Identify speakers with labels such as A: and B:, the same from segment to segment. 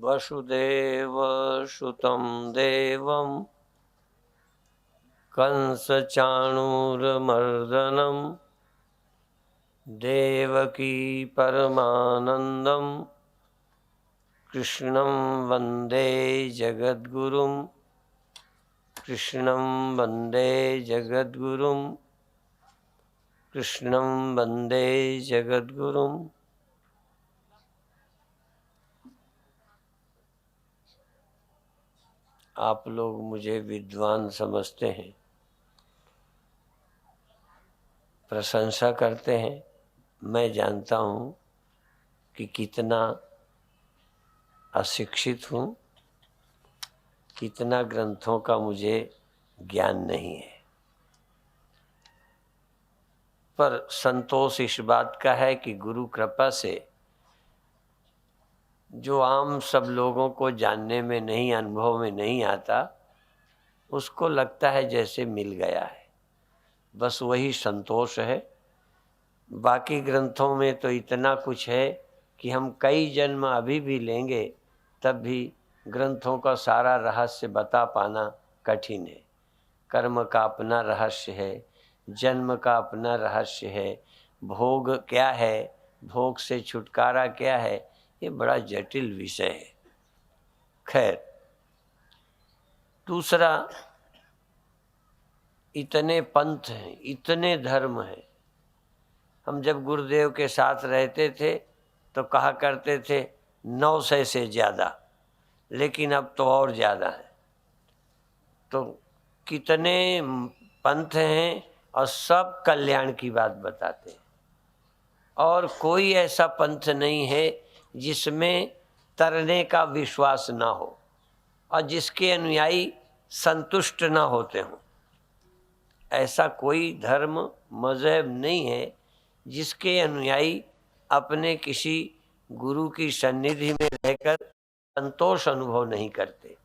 A: वसुदेव सुतं देवं कंसचाणूरमर्दनं देवकी परमानन्दं कृष्णं वन्दे जगद्गुरुं कृष्णं वन्दे जगद्गुरुं कृष्णं वन्दे जगद्गुरुं। आप लोग मुझे विद्वान समझते हैं, प्रशंसा करते हैं। मैं जानता हूँ कि कितना अशिक्षित हूँ, कितना ग्रंथों का मुझे ज्ञान नहीं है, पर संतोष इस बात का है कि गुरु कृपा से जो आम सब लोगों को जानने में नहीं, अनुभव में नहीं आता, उसको लगता है जैसे मिल गया है। बस वही संतोष है। बाकी ग्रंथों में तो इतना कुछ है कि हम कई जन्म अभी भी लेंगे तब भी ग्रंथों का सारा रहस्य बता पाना कठिन है। कर्म का अपना रहस्य है, जन्म का अपना रहस्य है, भोग क्या है, भोग से छुटकारा क्या है, ये बड़ा जटिल विषय है। खैर, दूसरा, इतने पंथ हैं, इतने धर्म हैं। हम जब गुरुदेव के साथ रहते थे तो कहा करते थे 900 से ज़्यादा, लेकिन अब तो और ज़्यादा है। तो कितने पंथ हैं और सब कल्याण की बात बताते हैं, और कोई ऐसा पंथ नहीं है जिसमें तरने का विश्वास ना हो और जिसके अनुयायी संतुष्ट ना होते हों। ऐसा कोई धर्म मजहब नहीं है जिसके अनुयायी अपने किसी गुरु की सन्निधि में रहकर संतोष अनुभव नहीं करते,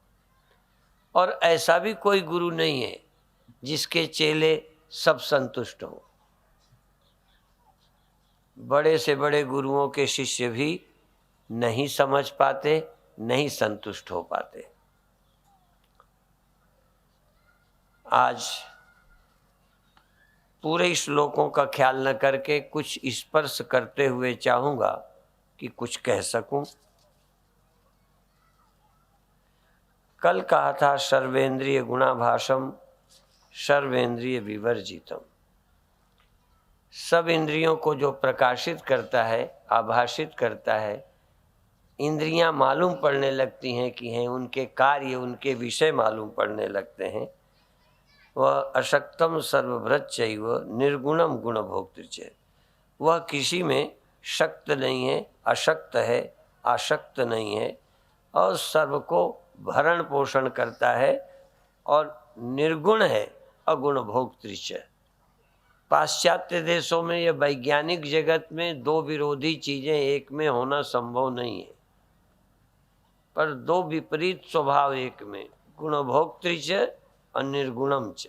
A: और ऐसा भी कोई गुरु नहीं है जिसके चेले सब संतुष्ट हों। बड़े से बड़े गुरुओं के शिष्य भी नहीं समझ पाते, नहीं संतुष्ट हो पाते। आज पूरे श्लोकों का ख्याल न करके कुछ स्पर्श करते हुए चाहूँगा कि कुछ कह सकूं। कल कहा था सर्वेंद्रिय गुणाभासम सर्वेंद्रिय विवर्जितम। सब इंद्रियों को जो प्रकाशित करता है, आभाषित करता है, इंद्रियां मालूम पड़ने लगती हैं कि हैं, उनके कार्य, उनके विषय मालूम पड़ने लगते हैं। वह अशक्तम सर्वभृच्चैव निर्गुणम गुणभोक्तृ। वह किसी में शक्त नहीं है, अशक्त है, आशक्त नहीं है, और सर्व को भरण पोषण करता है और निर्गुण है, अगुण भोक्तृ। पाश्चात्य देशों में या वैज्ञानिक जगत में दो विरोधी चीजें एक में होना संभव नहीं है, पर दो विपरीत स्वभाव एक में, गुणभोक्तृ और निर्गुणम च।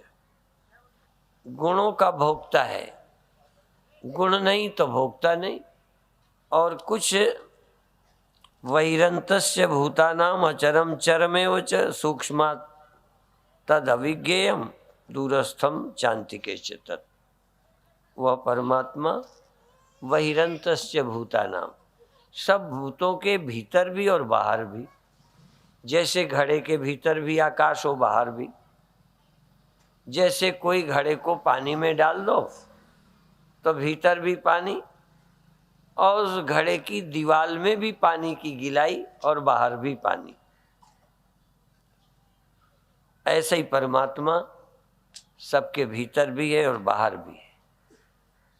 A: गुणों का भोक्ता है, गुण नहीं तो भोक्ता नहीं। और कुछ वैरंतस्य भूतानाम अचरम चरमेव च सूक्ष्मात् तद अविज्ञेयम दूरस्थम चांतिके च तत्। वह परमात्मा वैरंतस्य भूतानाम, सब भूतों के भीतर भी और बाहर भी। जैसे घड़े के भीतर भी आकाश हो, बाहर भी। जैसे कोई घड़े को पानी में डाल दो तो भीतर भी पानी, और उस घड़े की दीवार में भी पानी की गिलाई और बाहर भी पानी। ऐसे ही परमात्मा सबके भीतर भी है और बाहर भी है।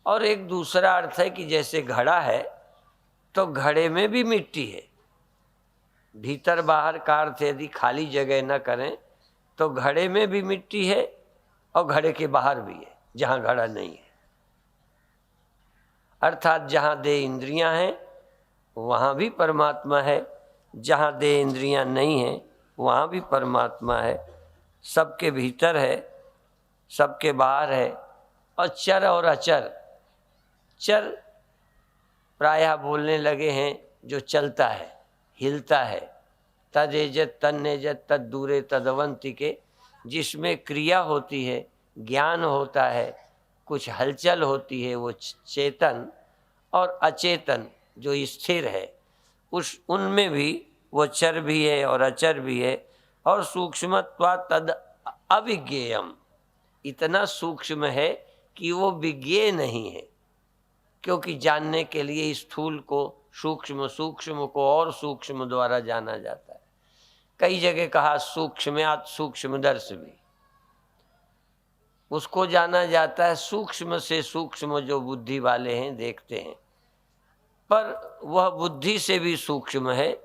A: और एक दूसरा अर्थ है कि जैसे घड़ा है तो घड़े में भी मिट्टी है। भीतर बाहर का अर्थ यदि खाली जगह न करें तो घड़े में भी मिट्टी है और घड़े के बाहर भी है, जहाँ घड़ा नहीं है। अर्थात जहाँ दे इंद्रियां हैं वहाँ भी परमात्मा है, जहाँ दे इंद्रियां नहीं हैं वहाँ भी परमात्मा है। सबके भीतर है, सबके बाहर है। और चर और अचर, चर प्रायः बोलने लगे हैं जो चलता है, हिलता है, तदेजत तन्नेजत तद दूरे तदवंतिके, जिसमें क्रिया होती है, ज्ञान होता है, कुछ हलचल होती है, वो चेतन, और अचेतन जो स्थिर है, उस उनमें भी वो चर भी है और अचर भी है। और सूक्ष्मत्वा तद अविज्ञेयम, इतना सूक्ष्म है कि वो विज्ञेय नहीं है, क्योंकि जानने के लिए स्थूल को सूक्ष्म, सूक्ष्म को और सूक्ष्म द्वारा जाना जाता है। कई जगह कहा सूक्ष्मात् सूक्ष्मदर्श भी, उसको जाना जाता है सूक्ष्म से सूक्ष्म, जो बुद्धि वाले हैं देखते हैं, पर वह बुद्धि से भी सूक्ष्म है।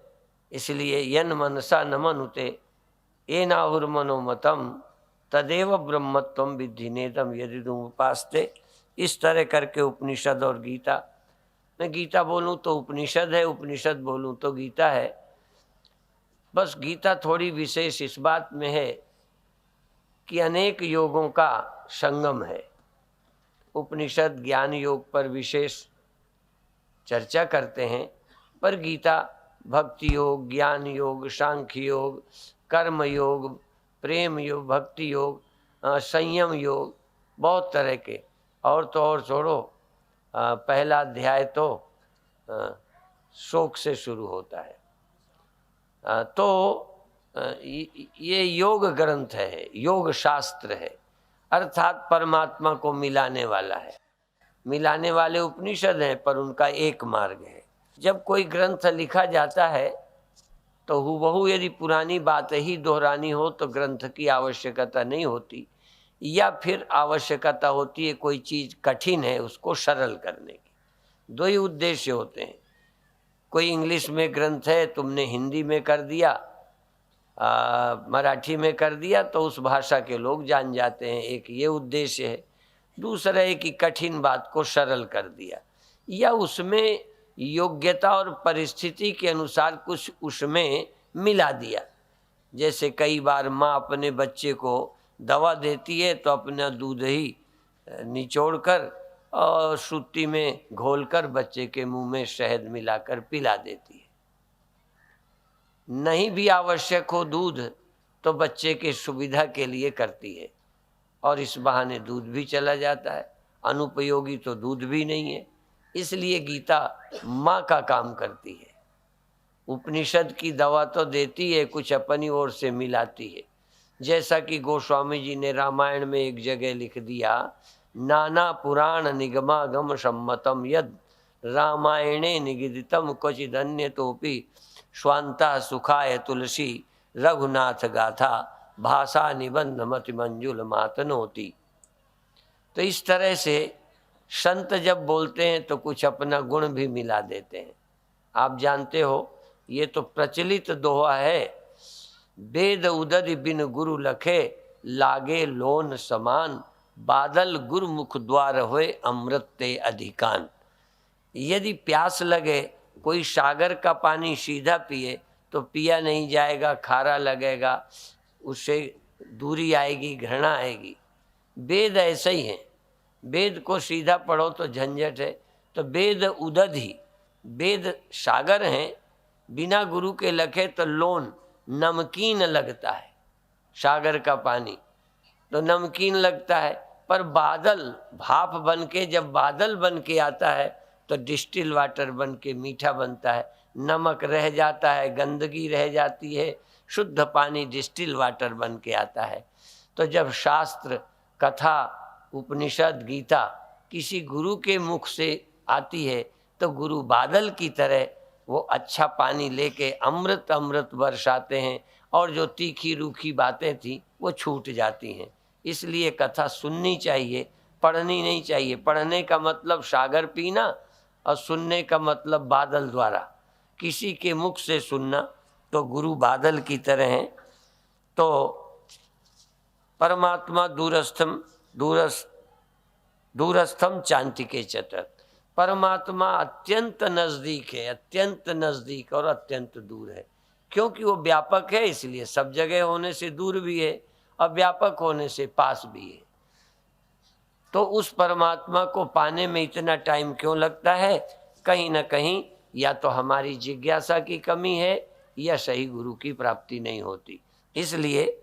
A: इसलिए यन मनसा न मनुते ये नाहुर्मनोमतम तदेव ब्रह्मत्वम विद्धि नेदम यदि तुम उपासते। इस तरह करके उपनिषद और गीता, मैं गीता बोलूँ तो उपनिषद है, उपनिषद बोलूँ तो गीता है। बस गीता थोड़ी विशेष इस बात में है कि अनेक योगों का संगम है। उपनिषद ज्ञान योग पर विशेष चर्चा करते हैं, पर गीता भक्ति योग, ज्ञान योग, सांख्य योग, कर्म योग, प्रेम योग, भक्ति योग, संयम योग, बहुत तरह के। और तो और छोड़ो, पहला अध्याय तो शोक से शुरू होता है। तो ये योग ग्रंथ है, योग शास्त्र है, अर्थात परमात्मा को मिलाने वाला है। मिलाने वाले उपनिषद हैं, पर उनका एक मार्ग है। जब कोई ग्रंथ लिखा जाता है तो हूबहू यदि पुरानी बात ही दोहरानी हो तो ग्रंथ की आवश्यकता नहीं होती, या फिर आवश्यकता होती है कोई चीज़ कठिन है उसको सरल करने की। दो ही उद्देश्य होते हैं। कोई इंग्लिश में ग्रंथ है, तुमने हिंदी में कर दिया, मराठी में कर दिया, तो उस भाषा के लोग जान जाते हैं, एक ये उद्देश्य है। दूसरा है कि कठिन बात को सरल कर दिया, या उसमें योग्यता और परिस्थिति के अनुसार कुछ उसमें मिला दिया। जैसे कई बार माँ अपने बच्चे को दवा देती है तो अपना दूध ही निचोड़कर और श्रुति में घोलकर बच्चे के मुंह में शहद मिलाकर पिला देती है। नहीं भी आवश्यक हो दूध तो बच्चे के सुविधा के लिए करती है, और इस बहाने दूध भी चला जाता है। अनुपयोगी तो दूध भी नहीं है। इसलिए गीता माँ का काम करती है। उपनिषद की दवा तो देती है, कुछ अपनी ओर से मिलाती है। जैसा कि गोस्वामी जी ने रामायण में एक जगह लिख दिया, नाना पुराण निगमागम सम्मतम यद रामायणे निगदितम क्वचिदन्य तोपि स्वांता सुखाय तुलसी रघुनाथ गाथा भाषा निबंध मति मंजुल मातनोती। तो इस तरह से संत जब बोलते हैं तो कुछ अपना गुण भी मिला देते हैं। आप जानते हो, ये तो प्रचलित दोहा है, वेद उदद बिन गुरु लखे लागे लोन समान बादल गुरुमुख द्वार होए अमृत ते अधिकान। यदि प्यास लगे, कोई सागर का पानी सीधा पिए तो पिया नहीं जाएगा, खारा लगेगा, उससे दूरी आएगी, घृणा आएगी। वेद ऐसे ही हैं। वेद को सीधा पढ़ो तो झंझट है, तो वेद उदद ही, वेद सागर हैं, बिना गुरु के लखे तो लोन नमकीन लगता है। सागर का पानी तो नमकीन लगता है, पर बादल भाप बन के, जब बादल बन के आता है तो डिस्टिल वाटर बन के मीठा बनता है। नमक रह जाता है, गंदगी रह जाती है, शुद्ध पानी डिस्टिल वाटर बन के आता है। तो जब शास्त्र, कथा, उपनिषद, गीता किसी गुरु के मुख से आती है तो गुरु बादल की तरह वो अच्छा पानी लेके अमृत अमृत बरसाते हैं, और जो तीखी रूखी बातें थी वो छूट जाती हैं। इसलिए कथा सुननी चाहिए, पढ़नी नहीं चाहिए। पढ़ने का मतलब सागर पीना, और सुनने का मतलब बादल द्वारा किसी के मुख से सुनना। तो गुरु बादल की तरह हैं। तो परमात्मा दूरस्थम चांतिके चतर, परमात्मा अत्यंत नज़दीक है, अत्यंत नज़दीक और अत्यंत दूर है। क्योंकि वो व्यापक है, इसलिए सब जगह होने से दूर भी है, और व्यापक होने से पास भी है। तो उस परमात्मा को पाने में इतना टाइम क्यों लगता है? कहीं ना कहीं या तो हमारी जिज्ञासा की कमी है या सही गुरु की प्राप्ति नहीं होती। इसलिए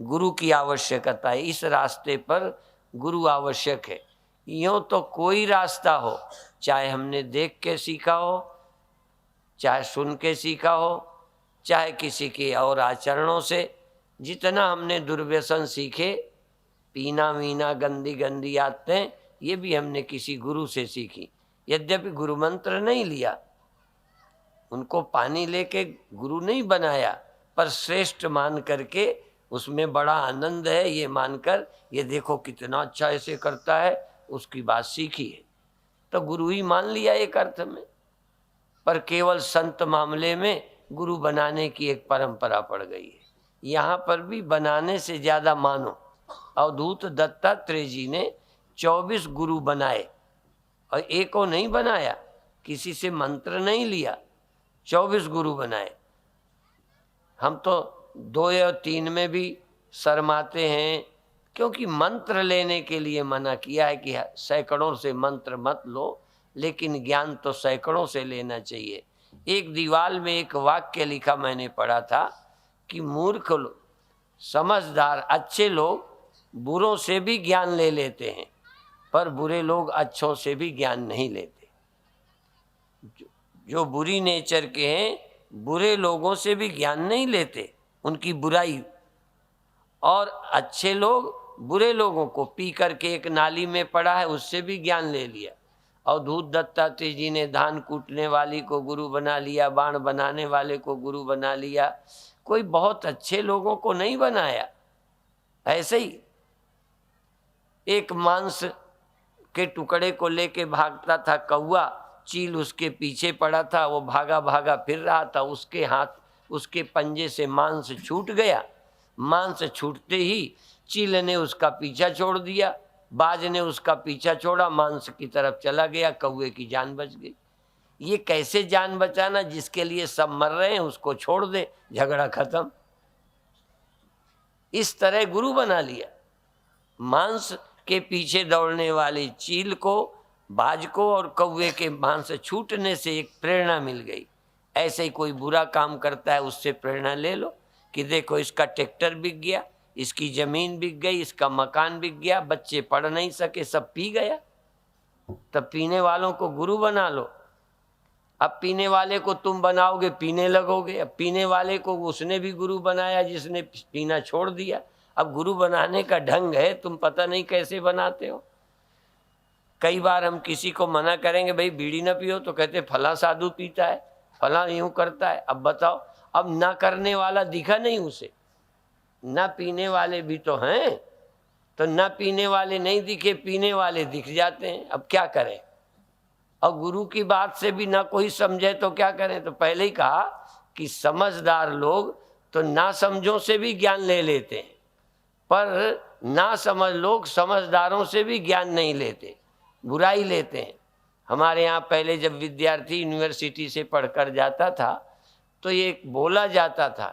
A: गुरु की आवश्यकता है। इस रास्ते पर गुरु आवश्यक है। यूँ तो कोई रास्ता हो, चाहे हमने देख के सीखा हो, चाहे सुन के सीखा हो, चाहे किसी के और आचरणों से, जितना हमने दुर्व्यसन सीखे, पीना वीना गंदी गंदी आदतें, ये भी हमने किसी गुरु से सीखी। यद्यपि गुरु मंत्र नहीं लिया, उनको पानी लेके गुरु नहीं बनाया, पर श्रेष्ठ मान करके उसमें बड़ा आनंद है ये मानकर, ये देखो कितना अच्छा ऐसे करता है, उसकी बात सीखी है तो गुरु ही मान लिया एक अर्थ में। पर केवल संत मामले में गुरु बनाने की एक परंपरा पड़ गई है। यहाँ पर भी बनाने से ज़्यादा मानो, अवधूत दत्तात्रेय जी ने 24 गुरु बनाए और एक को नहीं बनाया, किसी से मंत्र नहीं लिया, 24 गुरु बनाए। हम तो 2 या 3 में भी शर्माते हैं, क्योंकि मंत्र लेने के लिए मना किया है कि सैकड़ों से मंत्र मत लो, लेकिन ज्ञान तो सैकड़ों से लेना चाहिए। एक दीवार में एक वाक्य लिखा मैंने पढ़ा था कि मूर्ख लोग, समझदार अच्छे लोग बुरों से भी ज्ञान ले लेते हैं, पर बुरे लोग अच्छों से भी ज्ञान नहीं लेते। जो बुरी नेचर के हैं, बुरे लोगों से भी ज्ञान नहीं लेते, उनकी बुराई। और अच्छे लोग बुरे लोगों को पी करके एक नाली में पड़ा है, उससे भी ज्ञान ले लिया। अवधूत दत्तात्रेय जी ने धान कूटने वाली को गुरु बना लिया, बाण बनाने वाले को गुरु बना लिया, कोई बहुत अच्छे लोगों को नहीं बनाया। ऐसे ही एक मांस के टुकड़े को लेके भागता था कौवा, चील उसके पीछे पड़ा था, वो भागा भागा फिर रहा था, उसके हाथ, उसके पंजे से मांस छूट गया। मांस छूटते ही चील ने उसका पीछा छोड़ दिया, बाज ने उसका पीछा छोड़ा, मांस की तरफ चला गया, कौवे की जान बच गई। ये कैसे जान बचाना? जिसके लिए सब मर रहे हैं उसको छोड़ दे, झगड़ा खत्म। इस तरह गुरु बना लिया। मांस के पीछे दौड़ने वाले चील को, बाज को और कौवे के मांस छूटने से एक प्रेरणा मिल गई। ऐसे ही कोई बुरा काम करता है, उससे प्रेरणा ले लो कि देखो इसका ट्रैक्टर बिक गया, इसकी जमीन बिक गई, इसका मकान बिक गया, बच्चे पढ़ नहीं सके, सब पी गया। तब पीने वालों को गुरु बना लो। अब पीने वाले को तुम बनाओगे, पीने लगोगे। अब पीने वाले को उसने भी गुरु बनाया जिसने पीना छोड़ दिया। अब गुरु बनाने का ढंग है, तुम पता नहीं कैसे बनाते हो। कई बार हम किसी को मना करेंगे, भाई बीड़ी ना पियो, तो कहते फला साधु पीता है, फला यूँ करता है। अब बताओ, अब ना करने वाला दिखा नहीं उसे, ना पीने वाले भी तो हैं, तो ना पीने वाले नहीं दिखे, पीने वाले दिख जाते हैं। अब क्या करें? और गुरु की बात से भी ना कोई समझे तो क्या करें? तो पहले ही कहा कि समझदार लोग तो ना समझों से भी ज्ञान ले लेते हैं, पर ना समझ लोग समझदारों से भी ज्ञान नहीं लेते, बुराई लेते हैं। हमारे यहाँ पहले जब विद्यार्थी यूनिवर्सिटी से पढ़कर जाता था तो ये बोला जाता था,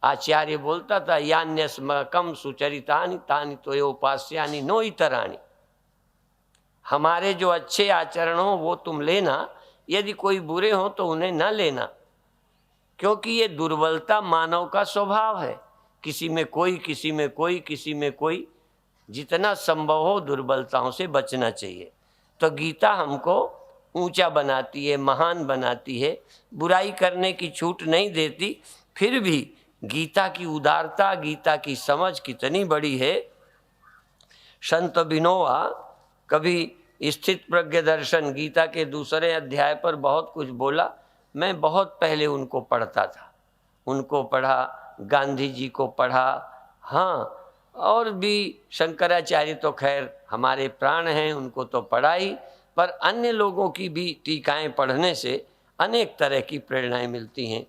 A: आचार्य बोलता था, यान्यस्मकम सुचरितानि तानि तो उपास्यानि नो इतराणि। हमारे जो अच्छे आचरण हो वो तुम लेना, यदि कोई बुरे हो तो उन्हें न लेना, क्योंकि ये दुर्बलता मानव का स्वभाव है। किसी में कोई, किसी में कोई, किसी में कोई। जितना संभव हो दुर्बलताओं से बचना चाहिए। तो गीता हमको ऊंचा बनाती है, महान बनाती है, बुराई करने की छूट नहीं देती। फिर भी गीता की उदारता, गीता की समझ कितनी बड़ी है। संत बिनोवा कभी स्थित प्रज्ञ दर्शन गीता के दूसरे अध्याय पर बहुत कुछ बोला। मैं बहुत पहले उनको पढ़ता था, उनको पढ़ा, गांधी जी को पढ़ा, हाँ, और भी शंकराचार्य तो खैर हमारे प्राण हैं, उनको तो पढ़ा ही, पर अन्य लोगों की भी टीकाएं पढ़ने से अनेक तरह की प्रेरणाएं मिलती हैं।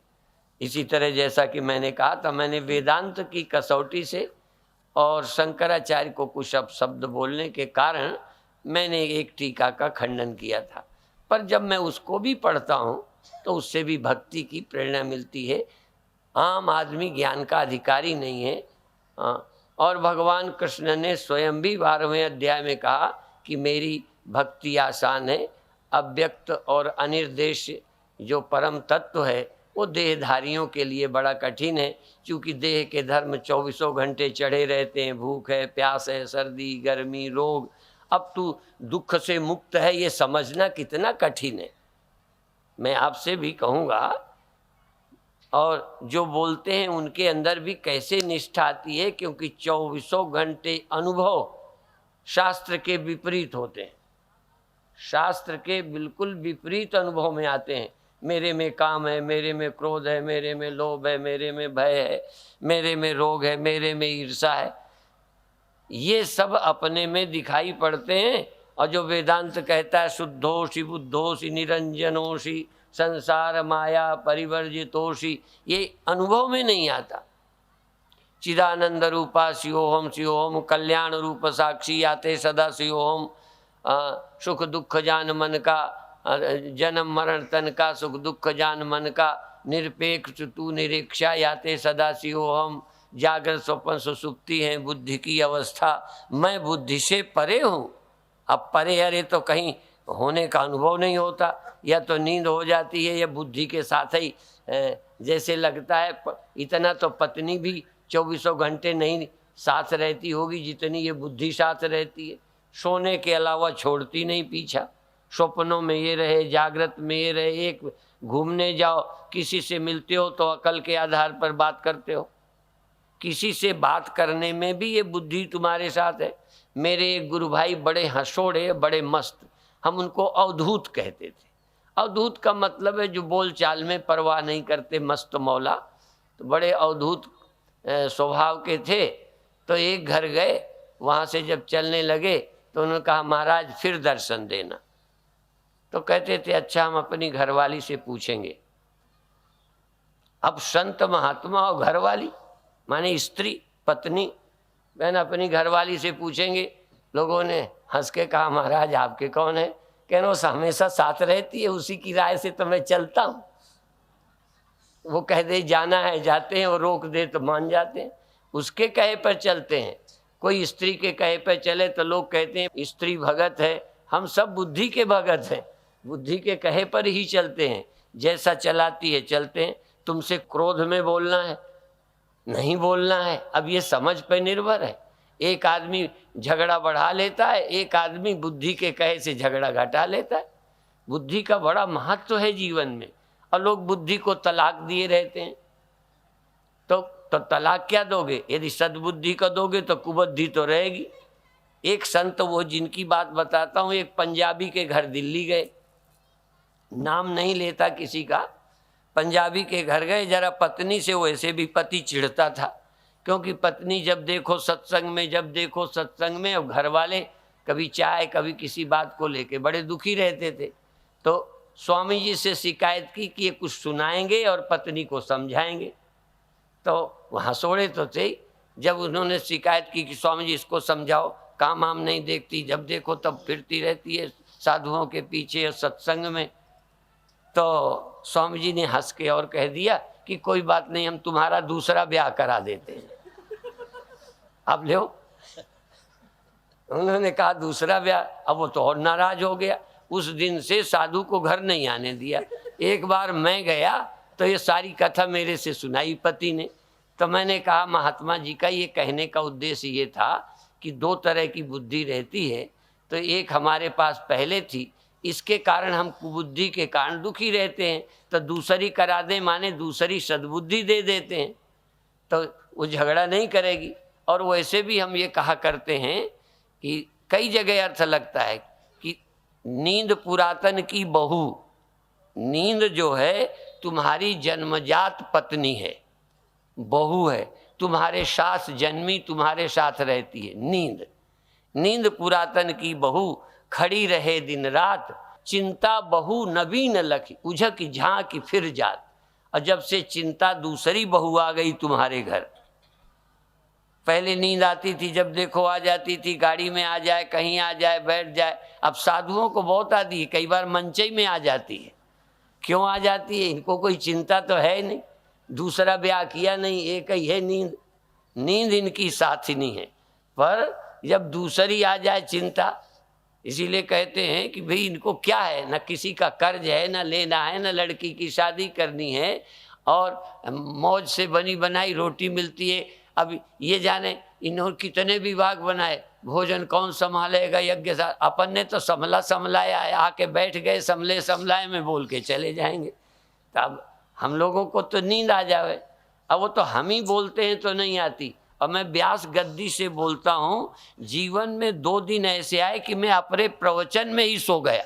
A: इसी तरह जैसा कि मैंने कहा था, मैंने वेदांत की कसौटी से और शंकराचार्य को कुछ शब्द बोलने के कारण मैंने एक टीका का खंडन किया था, पर जब मैं उसको भी पढ़ता हूँ तो उससे भी भक्ति की प्रेरणा मिलती है। आम आदमी ज्ञान का अधिकारी नहीं है। और भगवान कृष्ण ने स्वयं भी 12वें अध्याय में कहा कि मेरी भक्ति आसान है, अव्यक्त और अनिर्देश जो परम तत्व है वो देहधारियों के लिए बड़ा कठिन है, क्योंकि देह के धर्म 24 घंटे चढ़े रहते हैं। भूख है, प्यास है, सर्दी गर्मी रोग। अब तू दुख से मुक्त है, ये समझना कितना कठिन है। मैं आपसे भी कहूँगा, और जो बोलते हैं उनके अंदर भी कैसे निष्ठा आती है, क्योंकि 24 घंटे अनुभव शास्त्र के विपरीत होते हैं। शास्त्र के बिल्कुल विपरीत अनुभव में आते हैं। मेरे में काम है, मेरे में क्रोध है, मेरे में लोभ है, मेरे में भय है, मेरे में रोग है, मेरे में ईर्षा है। ये सब अपने में दिखाई पड़ते हैं। और जो वेदांत कहता है शुद्धोषि बुद्धोषि निरंजनोषि संसार माया परिवर्जितोषि, ये अनुभव में नहीं आता। चिदानंद रूपा शिवोहम शिवोहम, कल्याण रूप साक्षी आते सदा शिवोहम, सुख दुख जान मन का, जन्म मरण तन का, सुख दुख जान मन का, निरपेक्ष तू निरीक्षा याते सदा शिवोहम, जागृत स्वप्न सुसुप्ति है बुद्धि की अवस्था, मैं बुद्धि से परे हूँ। अब परे अरे तो कहीं होने का अनुभव नहीं होता, या तो नींद हो जाती है या बुद्धि के साथ ही जैसे लगता है। इतना तो पत्नी भी 24 घंटे नहीं साथ रहती होगी जितनी ये बुद्धि साथ रहती है। सोने के अलावा छोड़ती नहीं पीछा। स्वप्नों में ये रहे, जागृत में ये रहे। एक घूमने जाओ, किसी से मिलते हो तो अकल के आधार पर बात करते हो। किसी से बात करने में भी ये बुद्धि तुम्हारे साथ है। मेरे एक गुरु भाई बड़े हंसोड़े, बड़े मस्त, हम उनको अवधूत कहते थे। अवधूत का मतलब है जो बोल चाल में परवाह नहीं करते, मस्त मौला। तो बड़े अवधूत स्वभाव के थे। तो एक घर गए, वहाँ से जब चलने लगे तो उन्होंने कहा महाराज फिर दर्शन देना। तो कहते थे अच्छा हम अपनी घरवाली से पूछेंगे। अब संत महात्मा और घरवाली माने स्त्री पत्नी, बहन अपनी घरवाली से पूछेंगे। लोगों ने हंस के कहा महाराज आपके कौन है? कहना वो हमेशा साथ रहती है, उसी की राय से तो मैं चलता हूँ। वो कह दे जाना है जाते हैं, और रोक दे तो मान जाते हैं, उसके कहे पर चलते हैं। कोई स्त्री के कहे पर चले तो लोग कहते हैं स्त्री भगत है। हम सब बुद्धि के भगत हैं, बुद्धि के कहे पर ही चलते हैं, जैसा चलाती है चलते हैं। तुमसे क्रोध में बोलना है नहीं बोलना है, अब ये समझ पर निर्भर है। एक आदमी झगड़ा बढ़ा लेता है, एक आदमी बुद्धि के कहे से झगड़ा घटा लेता है। बुद्धि का बड़ा महत्व है जीवन में, और लोग बुद्धि को तलाक दिए रहते हैं। तो तलाक क्या दोगे? यदि सद्बुद्धि का दोगे तो कुबुद्धि तो रहेगी। एक संत वो जिनकी बात बताता हूँ, एक पंजाबी के घर दिल्ली गए, नाम नहीं लेता किसी का। पंजाबी के घर गए, जरा पत्नी से वैसे भी पति चिढ़ता था, क्योंकि पत्नी जब देखो सत्संग में, जब देखो सत्संग में। अब घर वाले कभी चाय कभी किसी बात को लेके बड़े दुखी रहते थे। तो स्वामी जी से शिकायत की कि ये कुछ सुनाएंगे और पत्नी को समझाएंगे। तो वहाँ सोड़े तो थे। जब उन्होंने शिकायत की कि स्वामी जी इसको समझाओ, काम वाम नहीं देखती, जब देखो तब फिरती रहती है साधुओं के पीछे और सत्संग में। तो स्वामी जी ने हंस के और कह दिया कि कोई बात नहीं, हम तुम्हारा दूसरा ब्याह करा देते हैं। अब लो, उन्होंने कहा दूसरा ब्याह। अब वो तो और नाराज हो गया। उस दिन से साधु को घर नहीं आने दिया। एक बार मैं गया तो ये सारी कथा मेरे से सुनाई पति ने। तो मैंने कहा महात्मा जी का ये कहने का उद्देश्य ये था कि दो तरह की बुद्धि रहती है। तो एक हमारे पास पहले थी, इसके कारण हम कुबुद्धि के कारण दुखी रहते हैं। तो दूसरी करा दें माने दूसरी सद्बुद्धि दे देते हैं, तो वो झगड़ा नहीं करेगी। और वैसे भी हम ये कहा करते हैं कि कई जगह अर्थ लगता है कि नींद पुरातन की बहू। नींद जो है तुम्हारी जन्मजात पत्नी है, बहू है, तुम्हारे साथ जन्मी, तुम्हारे साथ रहती है। नींद पुरातन की बहू, खड़ी रहे दिन रात, चिंता बहू नवीन लखी, उझक झांकी फिर जात। और जब से चिंता दूसरी बहू आ गई तुम्हारे घर, पहले नींद आती थी जब देखो आ जाती थी, गाड़ी में आ जाए, कहीं आ जाए, बैठ जाए। अब साधुओं को बहुत आती है, कई बार मंचई में आ जाती है। क्यों आ जाती है? इनको कोई चिंता तो है नहीं, दूसरा ब्याह किया नहीं, एक ही है नींद इनकी साथिनी है। पर जब दूसरी आ जाए चिंता, इसीलिए कहते हैं कि भाई इनको क्या है, न किसी का कर्ज है, न लेना है, न लड़की की शादी करनी है, और मौज से बनी बनाई रोटी मिलती है। अब ये जाने इन्होंने कितने विभाग बनाए, भोजन कौन संभालेगा, यज्ञ अपन ने तो संभला संभलाया, आके बैठ गए, संभले संभलाए में बोल के चले जाएंगे। तो अब हम लोगों को तो नींद आ जावे, अब वो तो हम ही बोलते हैं तो नहीं आती। और मैं व्यास गद्दी से बोलता हूँ, जीवन में 2 दिन ऐसे आए कि मैं अपने प्रवचन में ही सो गया।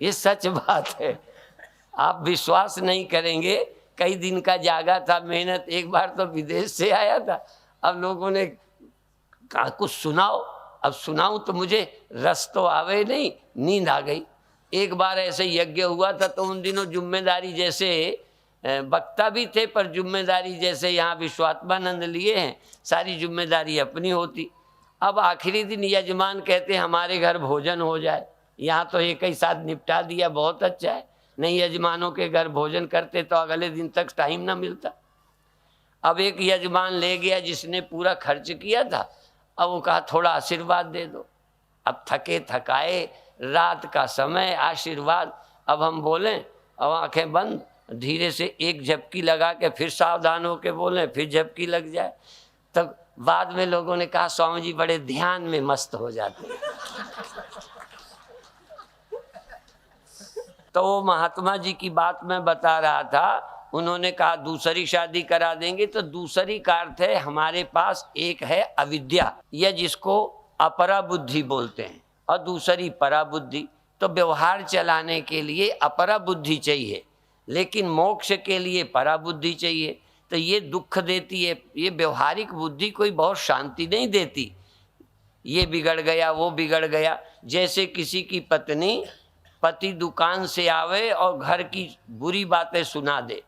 A: ये सच बात है, आप विश्वास नहीं करेंगे। कई दिन का जागा था, मेहनत, एक बार तो विदेश से आया था। अब लोगों ने कहा कुछ सुनाओ, अब सुनाऊं तो मुझे रस तो आवे नहीं, नींद आ गई। एक बार ऐसे यज्ञ हुआ था, तो उन दिनों जिम्मेदारी जैसे वक्ता भी थे, पर जिम्मेदारी जैसे यहाँ विश्वात्मानंद लिए हैं, सारी जिम्मेदारी अपनी होती। अब आखिरी दिन यजमान कहते हमारे घर भोजन हो जाए, यहाँ तो एक ही साथ निपटा दिया, बहुत अच्छा है। नहीं यजमानों के घर भोजन करते तो अगले दिन तक टाइम ना मिलता। अब एक यजमान ले गया जिसने पूरा खर्च किया था, अब वो कहा थोड़ा आशीर्वाद दे दो। अब थके थकाए, रात का समय, आशीर्वाद। अब हम बोलें, अब आंखें बंद, धीरे से एक झपकी लगा के फिर सावधान होकर बोलें, फिर झपकी लग जाए। तब बाद में लोगों ने कहा स्वामी जी बड़े ध्यान में मस्त हो जाते हैं। तो वो महात्मा जी की बात मैं बता रहा था, उन्होंने कहा दूसरी शादी करा देंगे। तो दूसरी का अर्थ है हमारे पास एक है अविद्या, या जिसको अपरा बुद्धि बोलते हैं, और दूसरी परा बुद्धि। तो व्यवहार चलाने के लिए अपरा बुद्धि चाहिए, लेकिन मोक्ष के लिए परा बुद्धि चाहिए। तो ये दुख देती है, ये व्यवहारिक बुद्धि कोई बहुत शांति नहीं देती। ये बिगड़ गया, वो बिगड़ गया। जैसे किसी की पत्नी, पति दुकान से आवे और घर की बुरी बातें सुना दे,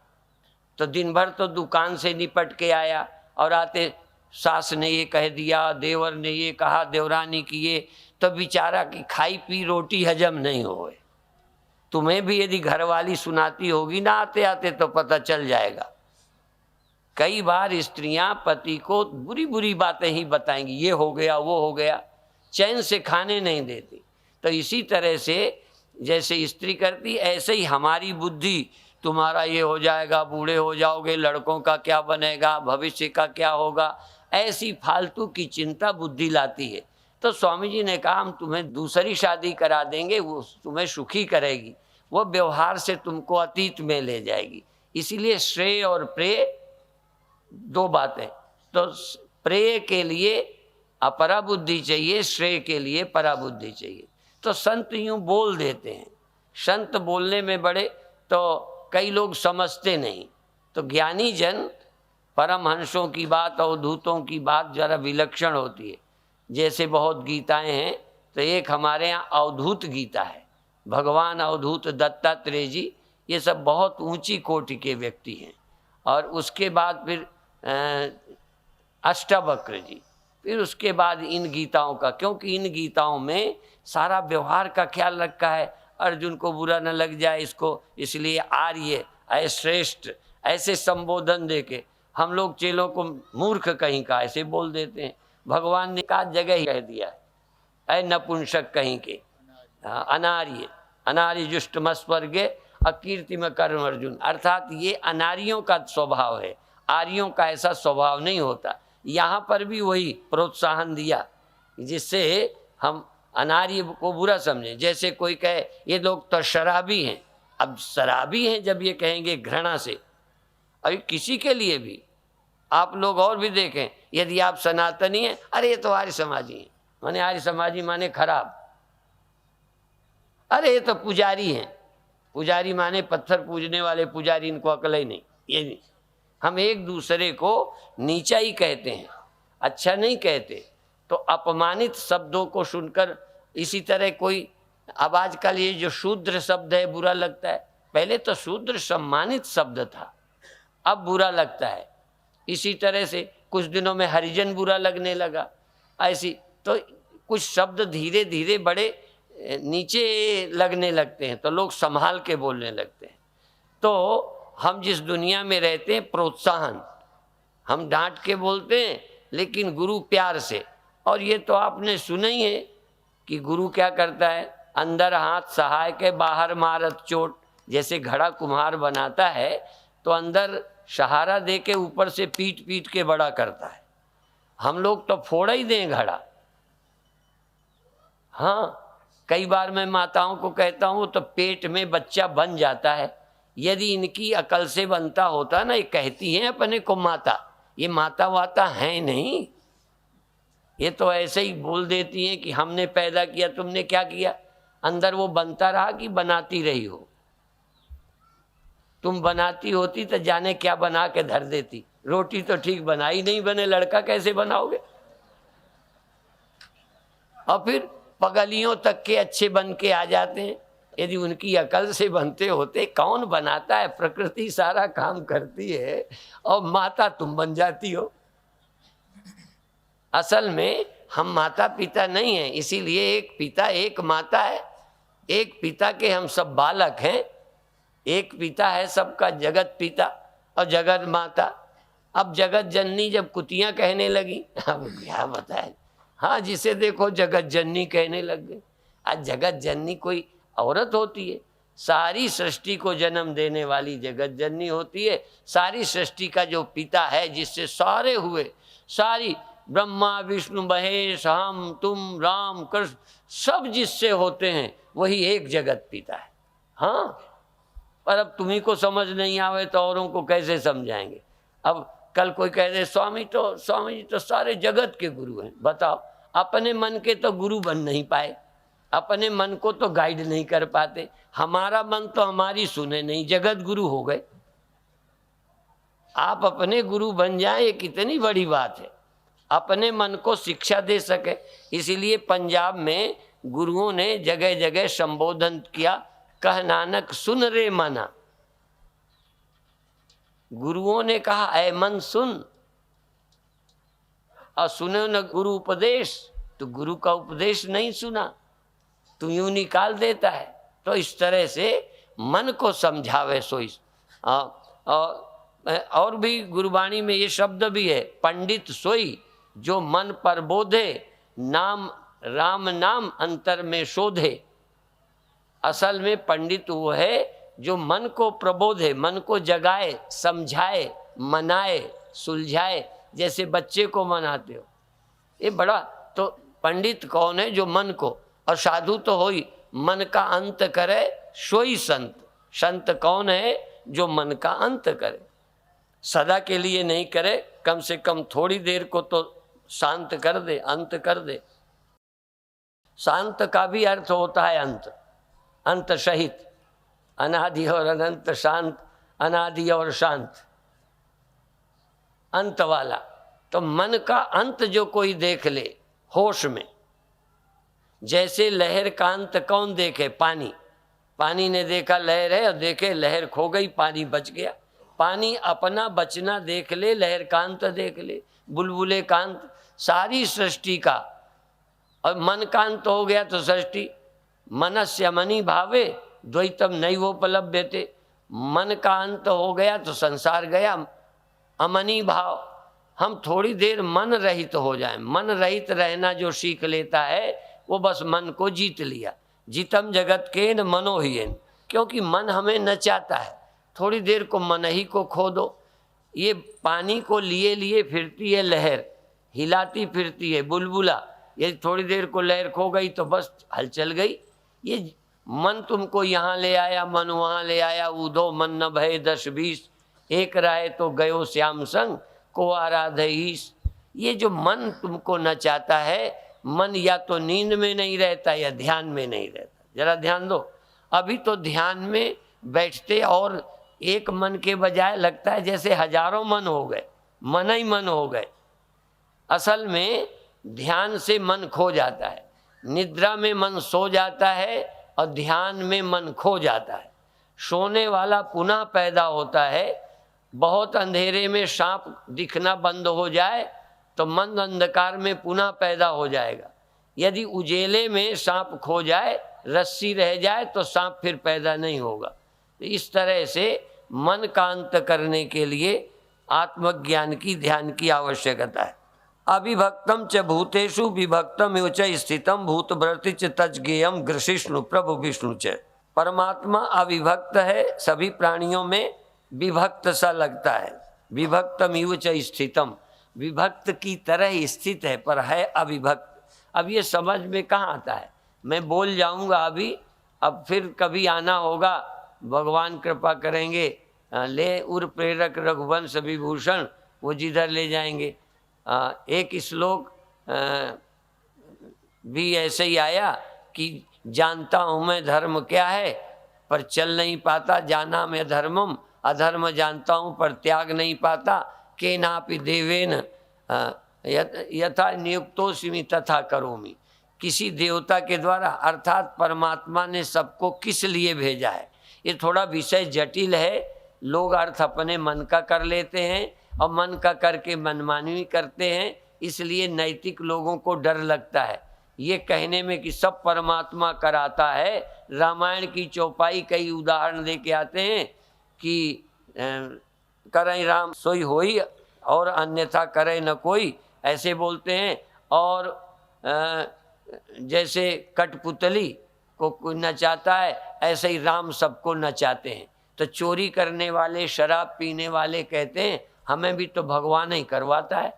A: तो दिन भर तो दुकान से निपट के आया, और आते सास ने ये कह दिया, देवर ने ये कहा, देवरानी की ये, तो बेचारा की खाई पी रोटी हजम नहीं होए। तुम्हें भी यदि घरवाली सुनाती होगी ना आते आते, तो पता चल जाएगा। कई बार स्त्रियां पति को बुरी बुरी बातें ही बताएंगी, ये हो गया, वो हो गया, चैन से खाने नहीं देती। तो इसी तरह से जैसे स्त्री करती, ऐसे ही हमारी बुद्धि, तुम्हारा ये हो जाएगा, बूढ़े हो जाओगे, लड़कों का क्या बनेगा, भविष्य का क्या होगा, ऐसी फालतू की चिंता बुद्धि लाती है। तो स्वामी जी ने कहा हम तुम्हें दूसरी शादी करा देंगे, वो तुम्हें सुखी करेगी, वो व्यवहार से तुमको अतीत में ले जाएगी। इसीलिए श्रेय और प्रेय 2 बातें। तो प्रेय के लिए अपरा बुद्धि चाहिए, श्रेय के लिए परा बुद्धि चाहिए। तो संत यूँ बोल देते हैं, संत बोलने में बड़े, तो कई लोग समझते नहीं। तो ज्ञानी जन, परमहंसों की बात, अवधूतों की बात जरा विलक्षण होती है। जैसे बहुत गीताएं हैं, तो एक हमारे यहाँ अवधूत गीता है, भगवान अवधूत दत्तात्रेय जी, ये सब बहुत ऊंची कोटि के व्यक्ति हैं। और उसके बाद फिर अष्टावक्र जी, फिर उसके बाद इन गीताओं का, क्योंकि इन गीताओं में सारा व्यवहार का ख्याल रखा है, अर्जुन को बुरा न लग जाए इसको, इसलिए आर्य, अय श्रेष्ठ, ऐसे संबोधन देके हम लोग चेलों को मूर्ख कहीं का ऐसे बोल देते हैं। भगवान ने का जगह ही कह दिया है, अय नपुंसक कहीं के, अनार्य, अनार्य जुष्टमस्वर्गे अकीर्तिम कर्म अर्जुन। अर्थात ये अनारियों का स्वभाव है, आर्यों का ऐसा स्वभाव नहीं होता। यहाँ पर भी वही प्रोत्साहन दिया जिससे हम अनार्य को बुरा समझें। जैसे कोई कहे ये लोग तो शराबी हैं, अब शराबी हैं जब ये कहेंगे घृणा से, अभी किसी के लिए भी आप लोग और भी देखें, यदि आप सनातनी हैं, अरे ये तो आर्य समाजी हैं, माने आर्य समाजी माने खराब, अरे ये तो पुजारी हैं, पुजारी माने पत्थर पूजने वाले पुजारी, इनको अकल ही नहीं। ये नहीं, हम एक दूसरे को नीचा ही कहते हैं, अच्छा नहीं कहते। तो अपमानित शब्दों को सुनकर, इसी तरह कोई, अब आजकल ये जो शूद्र शब्द है बुरा लगता है, पहले तो शूद्र सम्मानित शब्द था, अब बुरा लगता है। इसी तरह से कुछ दिनों में हरिजन बुरा लगने लगा, ऐसी तो कुछ शब्द धीरे धीरे बड़े नीचे लगने लगते हैं, तो लोग संभाल के बोलने लगते हैं। तो हम जिस दुनिया में रहते हैं, प्रोत्साहन, हम डांट के बोलते हैं, लेकिन गुरु प्यार से, और ये तो आपने सुना ही है कि गुरु क्या करता है, अंदर हाथ सहाय के बाहर मारत चोट। जैसे घड़ा कुम्हार बनाता है तो अंदर सहारा दे के ऊपर से पीट पीट के बड़ा करता है। हम लोग तो फोड़ा ही दें घड़ा। हाँ, कई बार मैं माताओं को कहता हूँ तो पेट में बच्चा बन जाता है। यदि इनकी अकल से बनता होता ना, ये कहती हैं अपने को माता, ये माता वाता हैं नहीं, ये तो ऐसे ही बोल देती हैं कि हमने पैदा किया, तुमने क्या किया। अंदर वो बनता रहा कि बनाती रही हो। तुम बनाती होती तो जाने क्या बना के धर देती। रोटी तो ठीक बनाई नहीं बने, लड़का कैसे बनाओगे। और फिर पगलियों तक के अच्छे बन के आ जाते हैं। यदि उनकी अकल से बनते होते, कौन बनाता है, प्रकृति सारा काम करती है और माता तुम बन जाती हो। असल में हम माता पिता नहीं हैं, इसीलिए एक पिता एक माता है। एक पिता के हम सब बालक हैं, एक पिता है सबका, जगत पिता और जगत माता। अब जगत जननी जब कुतियां कहने लगी, अब क्या बताएं। हाँ, जिसे देखो जगत जननी कहने लग गए। आज जगत जननी कोई औरत होती है, सारी सृष्टि को जन्म देने वाली जगत जननी होती है। सारी सृष्टि का जो पिता है, जिससे सारे हुए, सारी ब्रह्मा विष्णु महेश हम तुम राम कृष्ण सब जिससे होते हैं, वही एक जगत पिता है। हाँ, पर अब तुम्ही को समझ नहीं आवे तो औरों को कैसे समझाएंगे। अब कल कोई कह दे स्वामी जी तो सारे जगत के गुरु हैं। बताओ, अपने मन के तो गुरु बन नहीं पाए, अपने मन को तो गाइड नहीं कर पाते। हमारा मन तो हमारी सुने नहीं, जगत गुरु हो गए। आप अपने गुरु बन जाए, ये कितनी बड़ी बात है। अपने मन को शिक्षा दे सके। इसीलिए पंजाब में गुरुओं ने जगह जगह संबोधन किया, कह नानक सुन रे मना। गुरुओं ने कहा ऐ मन सुन, और सुने न गुरु उपदेश, तो गुरु का उपदेश नहीं सुना तो यूं निकाल देता है। तो इस तरह से मन को समझावे सोई। और भी गुरुवाणी में ये शब्द भी है, पंडित सोई जो मन पर बोधे, नाम राम नाम अंतर में शोधे। असल में पंडित वो है जो मन को प्रबोधे, मन को जगाए, समझाए, मनाए, सुलझाए, जैसे बच्चे को मनाते हो। ये बड़ा तो पंडित कौन है, जो मन को, और साधु तो हो ही मन का अंत करे सोई संत। संत कौन है, जो मन का अंत करे, सदा के लिए नहीं करे, कम से कम थोड़ी देर को तो शांत कर दे, अंत कर दे। शांत का भी अर्थ होता है अंत, अंत सहित, अनादि और अनंत, शांत, अनादि और शांत, अंत वाला। तो मन का अंत जो कोई देख ले होश में, जैसे लहर का अंत कौन देखे, पानी। पानी ने देखा लहर है और देखे लहर खो गई, पानी बच गया। पानी अपना बचना देख ले, लहर का अंत देख ले, बुलबुले का अंत, सारी सृष्टि का। और मन का अंत हो गया तो सृष्टि, मनस्य मनि भावे द्वैतम नैवोपलभ्यते। मन का अंत हो गया तो संसार गया, अमनी भाव। हम थोड़ी देर मन रहित हो जाएं। मन रहित रहना जो सीख लेता है वो बस मन को जीत लिया। जीतम जगत के न मनो ही, क्योंकि मन हमें नचाता है। थोड़ी देर को मन ही को खो दो। ये पानी को लिए लिए फिरती है लहर, हिलाती फिरती है बुलबुला। ये थोड़ी देर को लहर खो गई तो बस हलचल गई। ये मन तुमको यहाँ ले आया, मन वहाँ ले आया, ऊधो मन न भय 10-20, एक राय तो गयो श्याम संग को आराधे ईश। ये जो मन तुमको नचाता है, मन या तो नींद में नहीं रहता या ध्यान में नहीं रहता। जरा ध्यान दो, अभी तो ध्यान में बैठते और एक मन के बजाय लगता है जैसे हजारों मन हो गए, मन ही मन हो गए। असल में ध्यान से मन खो जाता है, निद्रा में मन सो जाता है और ध्यान में मन खो जाता है। सोने वाला पुनः पैदा होता है। बहुत अंधेरे में सांप दिखना बंद हो जाए तो मन अंधकार में पुनः पैदा हो जाएगा। यदि उजेले में सांप खो जाए, रस्सी रह जाए तो सांप फिर पैदा नहीं होगा। तो इस तरह से मन का अंत करने के लिए आत्मज्ञान की, ध्यान की आवश्यकता है। अविभक्तम च भूतेषु विभक्तम एव च स्थितम भूतभृति च तज्ज्ञेयम ग्रसिष्णु प्रभु विष्णु च। परमात्मा अविभक्त है, सभी प्राणियों में विभक्त सा लगता है। विभक्तम एव च स्थितम, विभक्त की तरह स्थित है पर है अविभक्त। अब ये समझ में कहाँ आता है? मैं बोल जाऊंगा अभी, अब फिर कभी आना होगा, भगवान कृपा करेंगे, ले उर प्रेरक रघुवंश विभूषण, वो जिधर ले जाएंगे। एक श्लोक भी ऐसे ही आया कि जानता हूँ मैं धर्म क्या है पर चल नहीं पाता, जाना मैं धर्मम, अधर्म जानता हूँ पर त्याग नहीं पाता, के नापि देवेन यथा नियुक्तोऽस्मि तथा करोमि। किसी देवता के द्वारा अर्थात परमात्मा ने सबको किस लिए भेजा है? ये थोड़ा विषय जटिल है, लोग अर्थ अपने मन का कर लेते हैं और मन का करके मनमानी करते हैं, इसलिए नैतिक लोगों को डर लगता है ये कहने में कि सब परमात्मा कराता है। रामायण की चौपाई कई उदाहरण दे के आते हैं कि करई राम सोई होई और अन्यथा करे न कोई, ऐसे बोलते हैं। और जैसे कठपुतली को नचाता है ऐसे ही राम सबको नचाते हैं। तो चोरी करने वाले, शराब पीने वाले कहते हैं हमें भी तो भगवान ही करवाता है।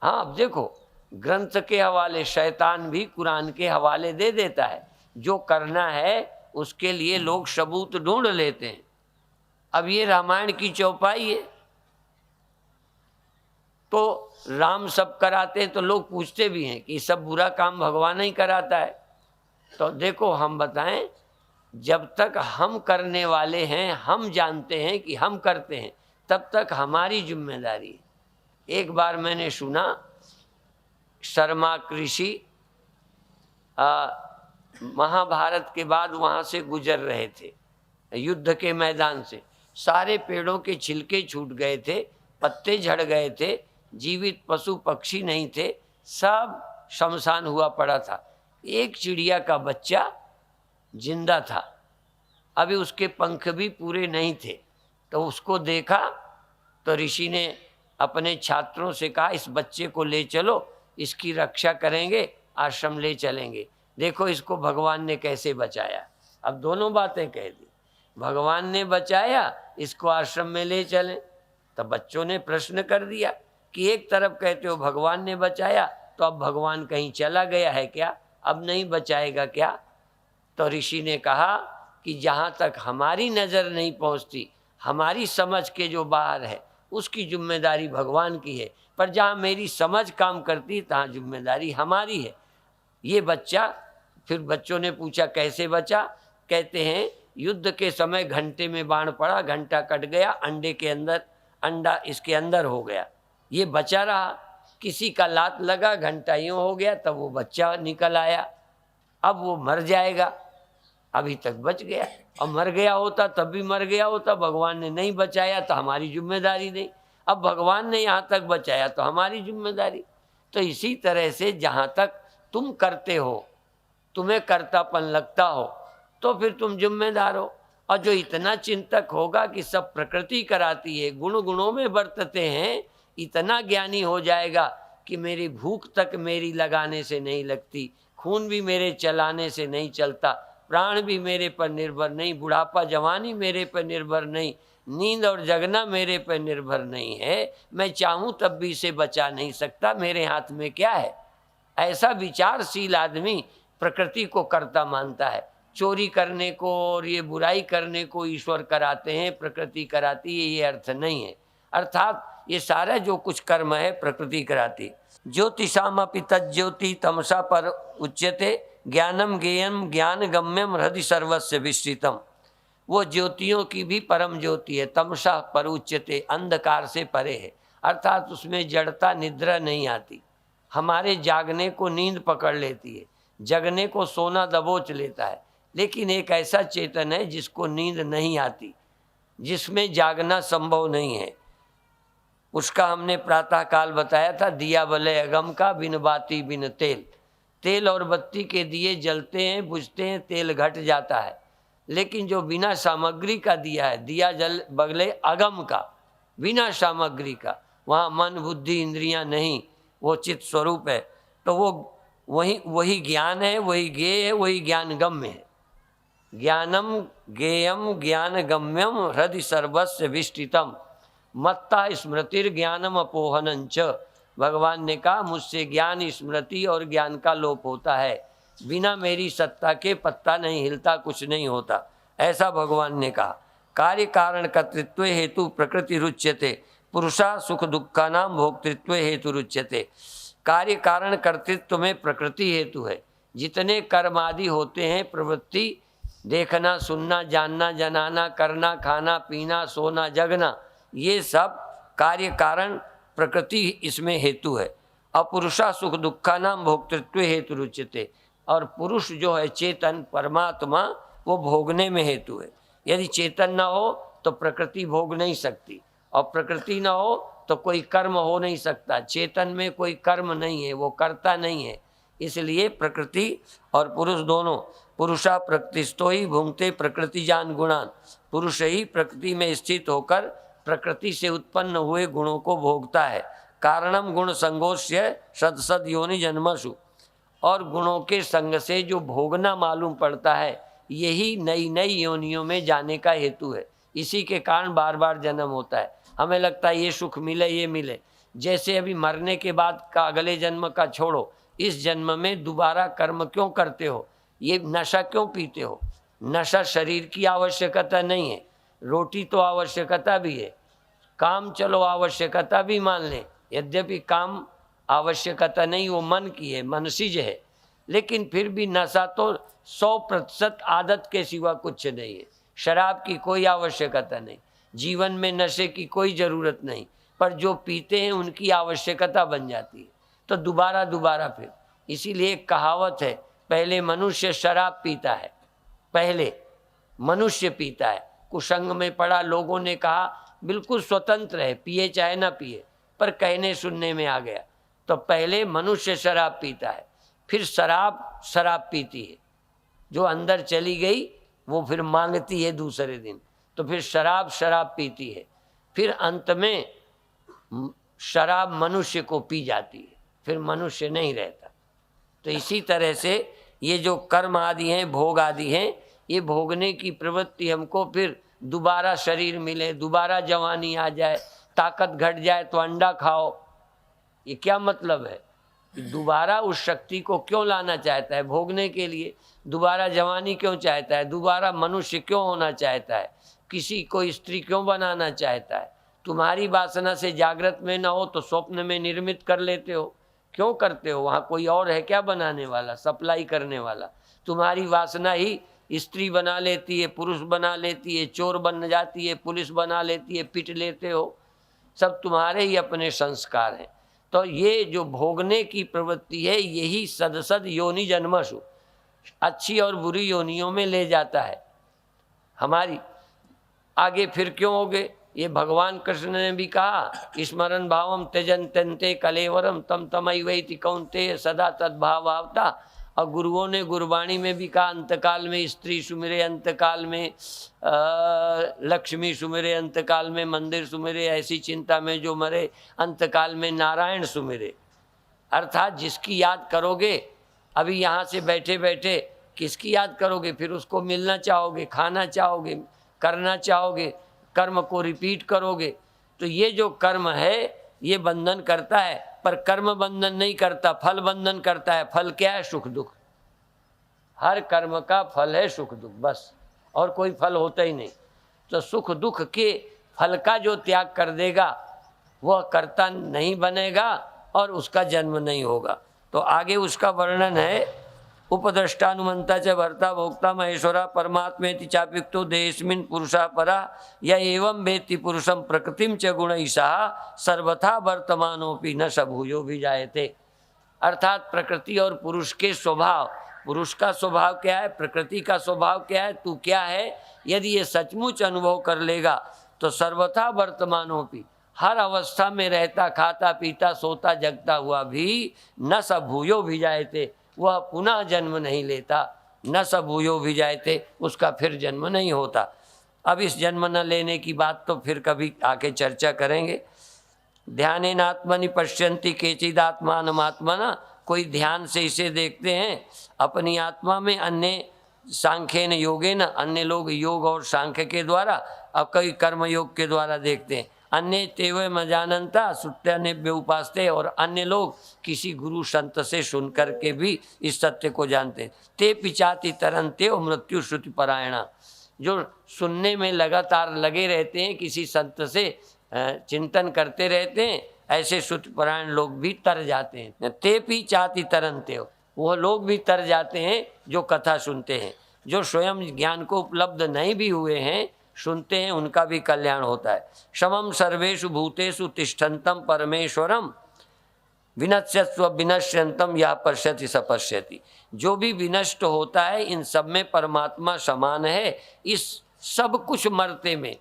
A: हाँ, अब देखो ग्रंथ के हवाले शैतान भी कुरान के हवाले दे देता है, जो करना है उसके लिए लोग सबूत ढूंढ लेते हैं। अब ये रामायण की चौपाई है तो राम सब कराते हैं, तो लोग पूछते भी हैं कि सब बुरा काम भगवान ही कराता है। तो देखो हम बताएं, जब तक हम करने वाले हैं, हम जानते हैं कि हम करते हैं, तब तक हमारी जिम्मेदारी है। एक बार मैंने सुना शर्मा ऋषि महाभारत के बाद वहाँ से गुजर रहे थे, युद्ध के मैदान से। सारे पेड़ों के छिलके छूट गए थे, पत्ते झड़ गए थे, जीवित पशु पक्षी नहीं थे, सब शमशान हुआ पड़ा था। एक चिड़िया का बच्चा जिंदा था, अभी उसके पंख भी पूरे नहीं थे। तो उसको देखा तो ऋषि ने अपने छात्रों से कहा इस बच्चे को ले चलो, इसकी रक्षा करेंगे, आश्रम ले चलेंगे। देखो इसको भगवान ने कैसे बचाया। अब दोनों बातें कह दी, भगवान ने बचाया, इसको आश्रम में ले चलें। तब बच्चों ने प्रश्न कर दिया कि एक तरफ कहते हो भगवान ने बचाया, तो अब भगवान कहीं चला गया है क्या? अब नहीं बचाएगा क्या? तो ऋषि ने कहा कि जहाँ तक हमारी नज़र नहीं पहुँचती, हमारी समझ के जो बाहर है, उसकी जिम्मेदारी भगवान की है, पर जहाँ मेरी समझ काम करती तहाँ जिम्मेदारी हमारी है। ये बच्चा, फिर बच्चों ने पूछा कैसे बचा? कहते हैं युद्ध के समय घंटे में बाण पड़ा, घंटा कट गया, अंडे के अंदर, अंडा इसके अंदर हो गया, ये बचा रहा। किसी का लात लगा, घंटा यूँ हो गया, तब वो बच्चा निकल आया। अब वो मर जाएगा, अभी तक बच गया। और मर गया होता तब भी मर गया होता, भगवान ने नहीं बचाया तो हमारी जिम्मेदारी नहीं। अब भगवान ने यहाँ तक बचाया तो हमारी जिम्मेदारी। तो इसी तरह से जहाँ तक तुम करते हो, तुम्हें कर्तापन लगता हो, तो फिर तुम जिम्मेदार हो। और जो इतना चिंतक होगा कि सब प्रकृति कराती है, गुण गुणों में बरतते हैं, इतना ज्ञानी हो जाएगा कि मेरी भूख तक मेरी लगाने से नहीं लगती, खून भी मेरे चलाने से नहीं चलता, प्राण भी मेरे पर निर्भर नहीं, बुढ़ापा जवानी मेरे पर निर्भर नहीं, नींद और जगना मेरे पर निर्भर नहीं है, मैं चाहूँ तब भी इसे बचा नहीं सकता, मेरे हाथ में क्या है। ऐसा विचारशील आदमी प्रकृति को कर्ता मानता है। चोरी करने को और ये बुराई करने को ईश्वर कराते हैं, प्रकृति कराती है, ये अर्थ नहीं है। अर्थात ये सारा जो कुछ कर्म है प्रकृति कराती। ज्योतिषामपि तज्ज्योति तमसा पर उच्यते, ज्ञानम ज्ञेयम ज्ञान गम्यम हृदि सर्वस्य विस्तृतम। वो ज्योतियों की भी परम ज्योति है, तमसा पर उच्यते, अंधकार से परे है। अर्थात उसमें जड़ता निद्रा नहीं आती। हमारे जागने को नींद पकड़ लेती है, जगने को सोना दबोच लेता है, लेकिन एक ऐसा चेतन है जिसको नींद नहीं आती, जिसमें जागना संभव नहीं है। उसका हमने प्रातः काल बताया था, दिया बले अगम का बिन बाती बिन तेल। तेल और बत्ती के दिए जलते हैं, बुझते हैं, तेल घट जाता है, लेकिन जो बिना सामग्री का दिया है, दिया जल बगले अगम का, बिना सामग्री का, वहाँ मन बुद्धि इंद्रियां नहीं, वो चित्त स्वरूप है। तो वो वही ज्ञान है, वही ज्ञेय है, वही ज्ञान गम्य है। ज्ञानम ज्ञेयम ज्ञान गम्यम हृदय सर्वस्य विष्टितम मत्ता स्मृतिर ज्ञानम अपोहनंच। भगवान ने कहा मुझसे ज्ञान स्मृति और ज्ञान का लोप होता है, बिना मेरी सत्ता के पत्ता नहीं हिलता, कुछ नहीं होता, ऐसा भगवान ने कहा। कार्य कारण कर्तृत्व हेतु प्रकृति रुच्यते पुरुषा सुख दुखा नाम भोक्तृत्व हेतु रुच्यते। कार्य कारण कर्तृत्व में प्रकृति हेतु है। जितने कर्म आदि होते हैं, प्रवृत्ति, देखना सुनना जानना जनाना करना खाना पीना सोना जगना, ये सब कार्य कारण प्रकृति इसमें हेतु है। अपुरुषा सुख दुखा नाम भोक्तृत्व हेतु रुच्यते। और पुरुष जो है चेतन परमात्मा, वो भोगने में हेतु है। यदि चेतन न हो तो प्रकृति भोग नहीं सकती, और प्रकृति न हो तो कोई कर्म हो नहीं सकता। चेतन में कोई कर्म नहीं है, वो करता नहीं है। इसलिए प्रकृति और पुरुष दोनों, पुरुषा प्रकृतिस्थो ही भुंगते प्रकृति जान गुणान। पुरुष ही प्रकृति में स्थित होकर प्रकृति से उत्पन्न हुए गुणों को भोगता है। कारणम गुण संगोष्य सद योनि जन्मसु। और गुणों के संग से जो भोगना मालूम पड़ता है, यही नई नई योनियों में जाने का हेतु है। इसी के कारण बार बार जन्म होता है। हमें लगता है ये सुख मिले ये मिले। जैसे अभी मरने के बाद का अगले जन्म का छोड़ो, इस जन्म में दोबारा कर्म क्यों करते हो, ये नशा क्यों पीते हो? नशा शरीर की आवश्यकता नहीं है, रोटी तो आवश्यकता भी है, काम चलो आवश्यकता भी मान लें, यद्यपि काम आवश्यकता नहीं, वो मन की है, मनसीज है, लेकिन फिर भी नशा तो 100% आदत के सिवा कुछ नहीं है। शराब की कोई आवश्यकता नहीं, जीवन में नशे की कोई ज़रूरत नहीं, पर जो पीते हैं उनकी आवश्यकता बन जाती है, तो दोबारा दोबारा फिर। इसीलिए एक कहावत है, पहले मनुष्य शराब पीता है, पहले मनुष्य पीता है। कुसंग में पड़ा, लोगों ने कहा बिल्कुल स्वतंत्र है, पिए चाहे ना पिए, पर कहने सुनने में आ गया। तो पहले मनुष्य शराब पीता है, फिर शराब पीती है, जो अंदर चली गई वो फिर मांगती है दूसरे दिन, तो फिर शराब पीती है, फिर अंत में शराब मनुष्य को पी जाती है, फिर मनुष्य नहीं रहता। तो इसी तरह से ये जो कर्म आदि हैं, भोग आदि हैं, ये भोगने की प्रवृत्ति हमको फिर दोबारा शरीर मिले, दोबारा जवानी आ जाए, ताकत घट जाए तो अंडा खाओ, ये क्या मतलब है? दोबारा उस शक्ति को क्यों लाना चाहता है? भोगने के लिए। दोबारा जवानी क्यों चाहता है? दोबारा मनुष्य क्यों होना चाहता है? किसी को स्त्री क्यों बनाना चाहता है? तुम्हारी वासना से जागृत में ना हो तो स्वप्न में निर्मित कर लेते हो। क्यों करते हो? वहाँ कोई और है क्या बनाने वाला, सप्लाई करने वाला? तुम्हारी वासना ही स्त्री बना लेती है, पुरुष बना लेती है, चोर बन जाती है, पुलिस बना लेती है, पिट लेते हो। सब तुम्हारे ही अपने संस्कार हैं। तो ये जो भोगने की प्रवृत्ति है, यही सदसद योनि जन्मसु, अच्छी और बुरी योनियों में ले जाता है हमारी। आगे फिर क्यों होगे? ये भगवान कृष्ण ने भी कहा, स्मरण भावम त्यजन त्यंते कलेवरम तम तमैवैति कौन्तेय सदा तद्भावावता। और गुरुओं ने गुरबाणी में भी कहा, अंतकाल में स्त्री सुमिरे, अंतकाल में लक्ष्मी सुमिरे, अंतकाल में मंदिर सुमिरे, ऐसी चिंता में जो मरे, अंतकाल में नारायण सुमिरे। अर्थात जिसकी याद करोगे, अभी यहाँ से बैठे बैठे किसकी याद करोगे? फिर उसको मिलना चाहोगे, खाना चाहोगे, करना चाहोगे, कर्म को रिपीट करोगे। तो ये जो कर्म है ये बंधन करता है, पर कर्म बंधन नहीं करता, फल बंधन करता है। फल क्या है? सुख दुख। हर कर्म का फल है सुख दुख, बस, और कोई फल होता ही नहीं। तो सुख दुख के फल का जो त्याग कर देगा वह कर्ता नहीं बनेगा और उसका जन्म नहीं होगा। तो आगे उसका वर्णन है, उपद्रष्टानुमंता च भर्ता भोक्ता महेश्वरा परमात्मेति चाप्युक्तो देहेस्मिन् पुरुषा परा य एवं वेत्ति पुरुषं प्रकृतिं च गुणैषः सर्वथा वर्तमानोपि न स भूयो भिजायते। अर्थात प्रकृति और पुरुष के स्वभाव, पुरुष का स्वभाव क्या है, प्रकृति का स्वभाव क्या है, तू क्या है, यदि ये सचमुच अनुभव कर लेगा तो सर्वथा वर्तमानोपि, हर अवस्था में रहता, खाता पीता सोता जगता हुआ भी न स भूयो भिजायते, वह पुनः जन्म नहीं लेता। न स भूयो भिजायते, उसका फिर जन्म नहीं होता। अब इस जन्म न लेने की बात तो फिर कभी आके चर्चा करेंगे। ध्यानेनात्मनि पश्यन्ति केचिदात्मानमात्मना, कोई ध्यान से इसे देखते हैं अपनी आत्मा में, अन्य सांख्येन योगेन, अन्य लोग योग और सांख्य के द्वारा, अब कई कर्म योग के द्वारा देखते हैं। अन्य तेव मजानंता सुत्यान्य उपासते, और अन्य लोग किसी गुरु संत से सुन करके भी इस सत्य को जानते हैं। ते पिचाति तरंते और मृत्यु श्रुति परायणा, जो सुनने में लगातार लगे रहते हैं, किसी संत से चिंतन करते रहते हैं, ऐसे श्रुति परायण लोग भी तर जाते हैं। ते पिचाति तरंते, वो लोग भी तर जाते हैं जो कथा सुनते हैं। जो स्वयं ज्ञान को उपलब्ध नहीं भी हुए हैं, सुनते हैं, उनका भी कल्याण होता है। समम सर्वेषु भूतेषु तिष्ठन्तम परमेश्वरम विनश्यस्व विनश्यंतम या पश्यति स पश्यति, जो भी विनष्ट होता है इन सब में परमात्मा समान है। इस सब कुछ मरते में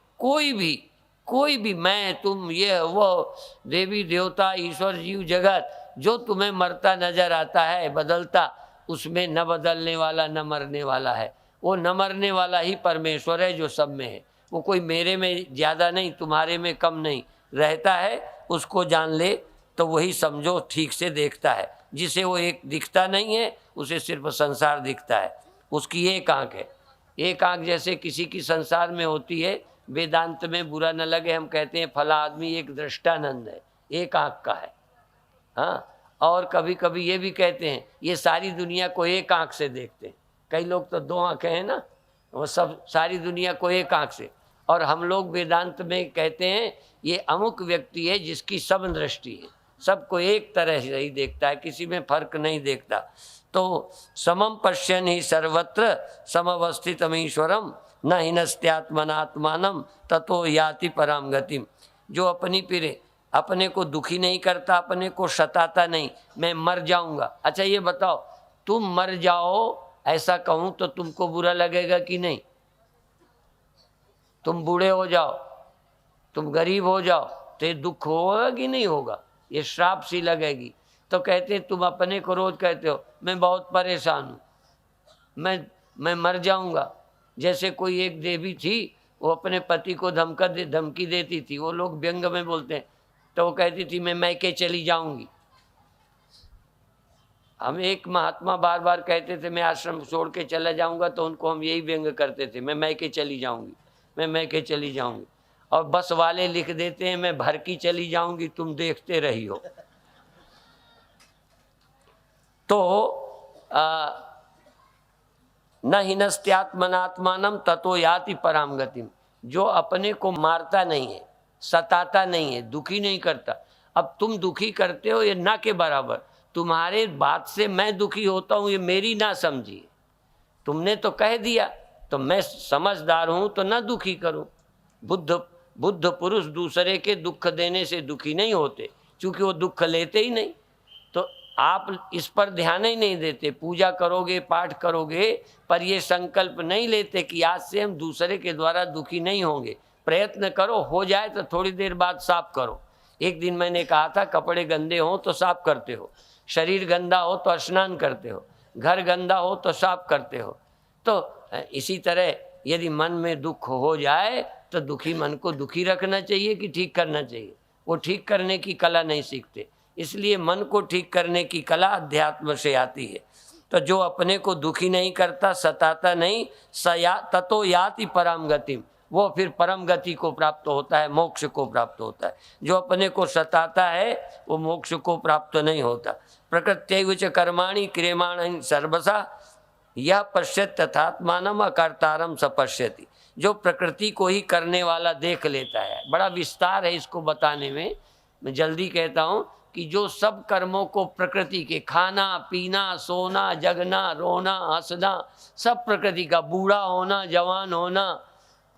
A: कोई भी मैं तुम ये वो देवी देवता ईश्वर जीव जगत जो तुम्हें मरता नजर आता है बदलता, उसमें न बदलने वाला न मरने वाला है। वो न मरने वाला ही परमेश्वर है जो सब में है। वो कोई मेरे में ज़्यादा नहीं तुम्हारे में कम नहीं रहता है, उसको जान ले तो वही समझो ठीक से देखता है। जिसे वो एक दिखता नहीं है उसे सिर्फ संसार दिखता है, उसकी एक आँख है। एक आँख जैसे किसी की संसार में होती है, वेदांत में बुरा न लगे हम कहते हैं फला आदमी एक दृष्टानंद है, एक आँख का है। हाँ, और कभी कभी ये भी कहते हैं ये सारी दुनिया को एक आँख से देखते हैं। कई लोग तो दो आँखें हैं ना, वो सब सारी दुनिया को एक आँख से। और हम लोग वेदांत में कहते हैं ये अमुक व्यक्ति है जिसकी सब दृष्टि है, सबको एक तरह से ही देखता है, किसी में फर्क नहीं देखता। तो समम पश्यन ही सर्वत्र समवस्थितम ईश्वरम न हिनस्त्यात्मनात्मानम ततो याति पराम गतिम, जो अपनी पीरे अपने को दुखी नहीं करता, अपने को सताता नहीं। मैं मर जाऊंगा, अच्छा ये बताओ तुम मर जाओ ऐसा कहूं तो तुमको बुरा लगेगा कि नहीं? तुम बूढ़े हो जाओ, तुम गरीब हो जाओ तो ये दुख होगा कि नहीं होगा? ये श्राप सी लगेगी। तो कहते हैं तुम अपने को रोज कहते हो मैं बहुत परेशान हूँ, मैं मर जाऊंगा। जैसे कोई एक देवी थी, वो अपने पति को धमकी देती थी, वो लोग व्यंग में बोलते हैं, तो वो कहती थी मैं मैके चली जाऊंगी। हम एक महात्मा बार बार कहते थे मैं आश्रम छोड़ के चला जाऊंगा, तो उनको हम यही व्यंग करते थे, मैं मैके चली जाऊंगी, मैं मैके चली जाऊंगी। और बस वाले लिख देते हैं मैं भर की चली जाऊंगी, तुम देखते रही हो। तो न हिनस्त्यात्मनात्मानम ततो याति पराम गतिम, जो अपने को मारता नहीं है, सताता नहीं है, दुखी नहीं करता। अब तुम दुखी करते हो ये ना के बराबर, तुम्हारे बात से मैं दुखी होता हूँ ये मेरी ना समझिए। तुमने तो कह दिया तो मैं समझदार हूँ तो ना दुखी करूँ। बुद्ध पुरुष दूसरे के दुख देने से दुखी नहीं होते, क्योंकि वो दुख लेते ही नहीं। तो आप इस पर ध्यान ही नहीं देते, पूजा करोगे पाठ करोगे पर ये संकल्प नहीं लेते कि आज से हम दूसरे के द्वारा दुखी नहीं होंगे। प्रयत्न करो, हो जाए तो थोड़ी देर बाद साफ करो। एक दिन मैंने कहा था कपड़े गंदे हो तो साफ करते हो, शरीर गंदा हो तो स्नान करते हो, घर गंदा हो तो साफ करते हो। तो इसी तरह यदि मन में दुख हो जाए तो दुखी मन को दुखी रखना चाहिए कि ठीक करना चाहिए? वो ठीक करने की कला नहीं सीखते, इसलिए मन को ठीक करने की कला अध्यात्म से आती है। तो जो अपने को दुखी नहीं करता, सताता नहीं, ततो याति परम गतिम, वो फिर परम गति को प्राप्त होता है, मोक्ष को प्राप्त होता है। जो अपने को सताता है वो मोक्ष को प्राप्त नहीं होता। प्रकृत्यैव च कर्माणि क्रियमाणानि सर्वसा यह पश्यत तथात्मानम अकर्तारम स पश्यति, जो प्रकृति को ही करने वाला देख लेता है। बड़ा विस्तार है इसको बताने में, मैं जल्दी कहता हूँ कि जो सब कर्मों को प्रकृति के, खाना पीना सोना जगना रोना हंसना, सब प्रकृति का, बूढ़ा होना जवान होना,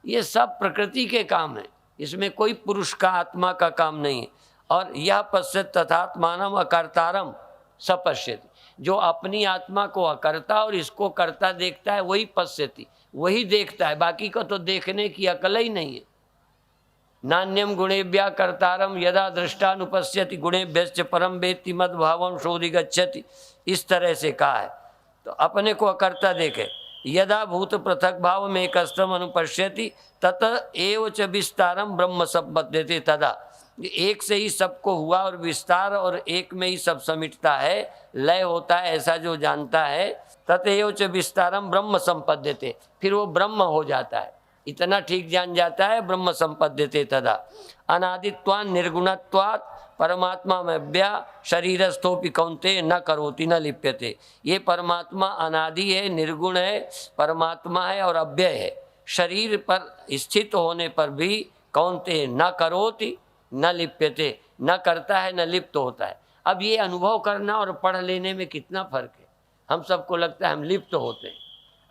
A: ये सब प्रकृति के काम है, इसमें कोई पुरुष का आत्मा का काम नहीं है। और यह पश्यत तथात्मानम अकर्तारम स पश्यति, जो अपनी आत्मा को अकर्ता और इसको कर्ता देखता है वही पश्यति, वही देखता है, बाकी को तो देखने की अकल ही नहीं है। नान्यम गुणेभ्यः कर्तारम यदा दृष्टानुपश्यति गुणेभ्यश्च परम वेत्ति मद्भावं शोधिगच्छति, इस तरह से कहा है। तो अपने को अकर्ता देखे, यदा भूत पृथक भाव में एकस्तम अनुपश्यति तत एव च विस्तारम ब्रह्म संपद्यते तदा, एक से ही सबको हुआ और विस्तार और एक में ही सब समिटता है, लय होता है, ऐसा जो जानता है, ततएव च विस्तारम ब्रह्म संपद्यते, फिर वो ब्रह्म हो जाता है। इतना ठीक जान जाता है, ब्रह्म संपद्यते तदा। अनादित्वान् निर्गुणत्वात् परमात्मा में व्या शरीरस्थोपि कौन्तेय न करोति न लिप्यते। ये परमात्मा अनादि है, निर्गुण है, परमात्मा है और अव्यय है। शरीर पर स्थित होने पर भी कौन्तेय न करोति न लिप्यते, न करता है न लिप्त होता है। अब ये अनुभव करना और पढ़ लेने में कितना फर्क है। हम सबको लगता है हम लिप्त होते हैं।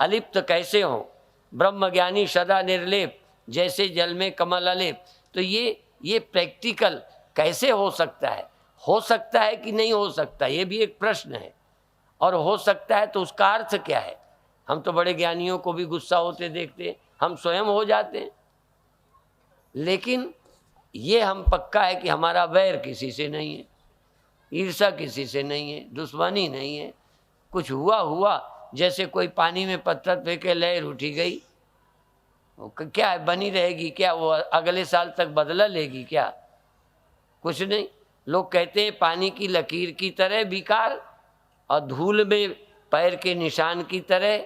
A: अलिप्त कैसे हों? ब्रह्मज्ञानी सदा निर्लेप, जैसे जल में कमल अलेप। तो ये प्रैक्टिकल कैसे हो सकता है? हो सकता है कि नहीं हो सकता, ये भी एक प्रश्न है। और हो सकता है तो उसका अर्थ क्या है? हम तो बड़े ज्ञानियों को भी गुस्सा होते देखते हैं, हम स्वयं हो जाते हैं। लेकिन ये हम पक्का है कि हमारा वैर किसी से नहीं है, ईर्ष्या किसी से नहीं है, दुश्मनी नहीं है। कुछ हुआ जैसे कोई पानी में पत्थर फेंके, लहर उठी गई, क्या है, बनी रहेगी क्या? वो अगले साल तक बदला लेगी क्या? कुछ नहीं। लोग कहते हैं पानी की लकीर की तरह बेकार, और धूल में पैर के निशान की तरह,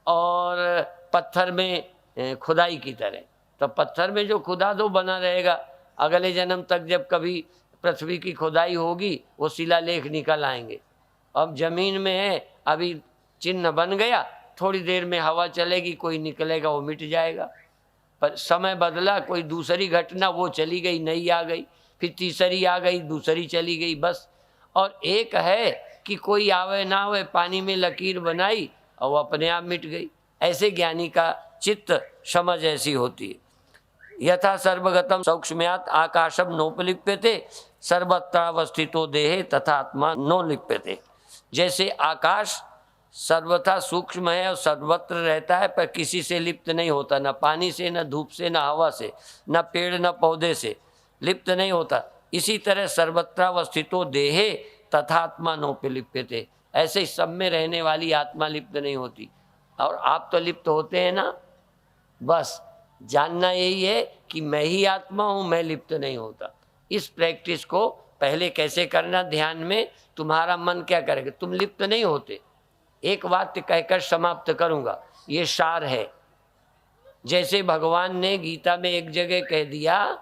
A: और पत्थर में खुदाई की तरह। तो पत्थर में जो खुदा दो बना रहेगा, अगले जन्म तक जब कभी पृथ्वी की खुदाई होगी वो शिलालेख निकल आएंगे। अब जमीन में है, अभी चिन्ह बन गया, थोड़ी देर में हवा चलेगी, कोई निकलेगा, वो मिट जाएगा। पर समय बदला, कोई दूसरी घटना, वो चली गई, नई आ गई, फिर तीसरी आ गई, दूसरी चली गई, बस। और एक है कि कोई आवे ना आवे, पानी में लकीर बनाई और वो अपने आप मिट गई। ऐसे ज्ञानी का चित्त समझ ऐसी होती है। यथा सर्वगतम सौक्ष्म्यात् आकाशम नोपलिप्यते सर्वत्रावस्थितो देहे तथा आत्मा नो लिप्यते। जैसे आकाश सर्वथा सूक्ष्म है और सर्वत्र रहता है, पर किसी से लिप्त नहीं होता, न पानी से, न धूप से, न हवा से, न पेड़ न पौधे से लिप्त नहीं होता। इसी तरह सर्वत्रावस्थितो देहे तथा आत्मा नोपलिप्यते, ऐसे सब में रहने वाली आत्मा लिप्त नहीं होती। और आप तो लिप्त होते हैं ना। बस जानना यही है कि मैं ही आत्मा हूँ, मैं लिप्त नहीं होता। इस प्रैक्टिस को पहले कैसे करना ध्यान में, तुम्हारा मन क्या करेगा, तुम लिप्त नहीं होते। एक वाक्य कहकर समाप्त करूंगा, ये सार है। जैसे भगवान ने गीता में एक जगह कह दिया,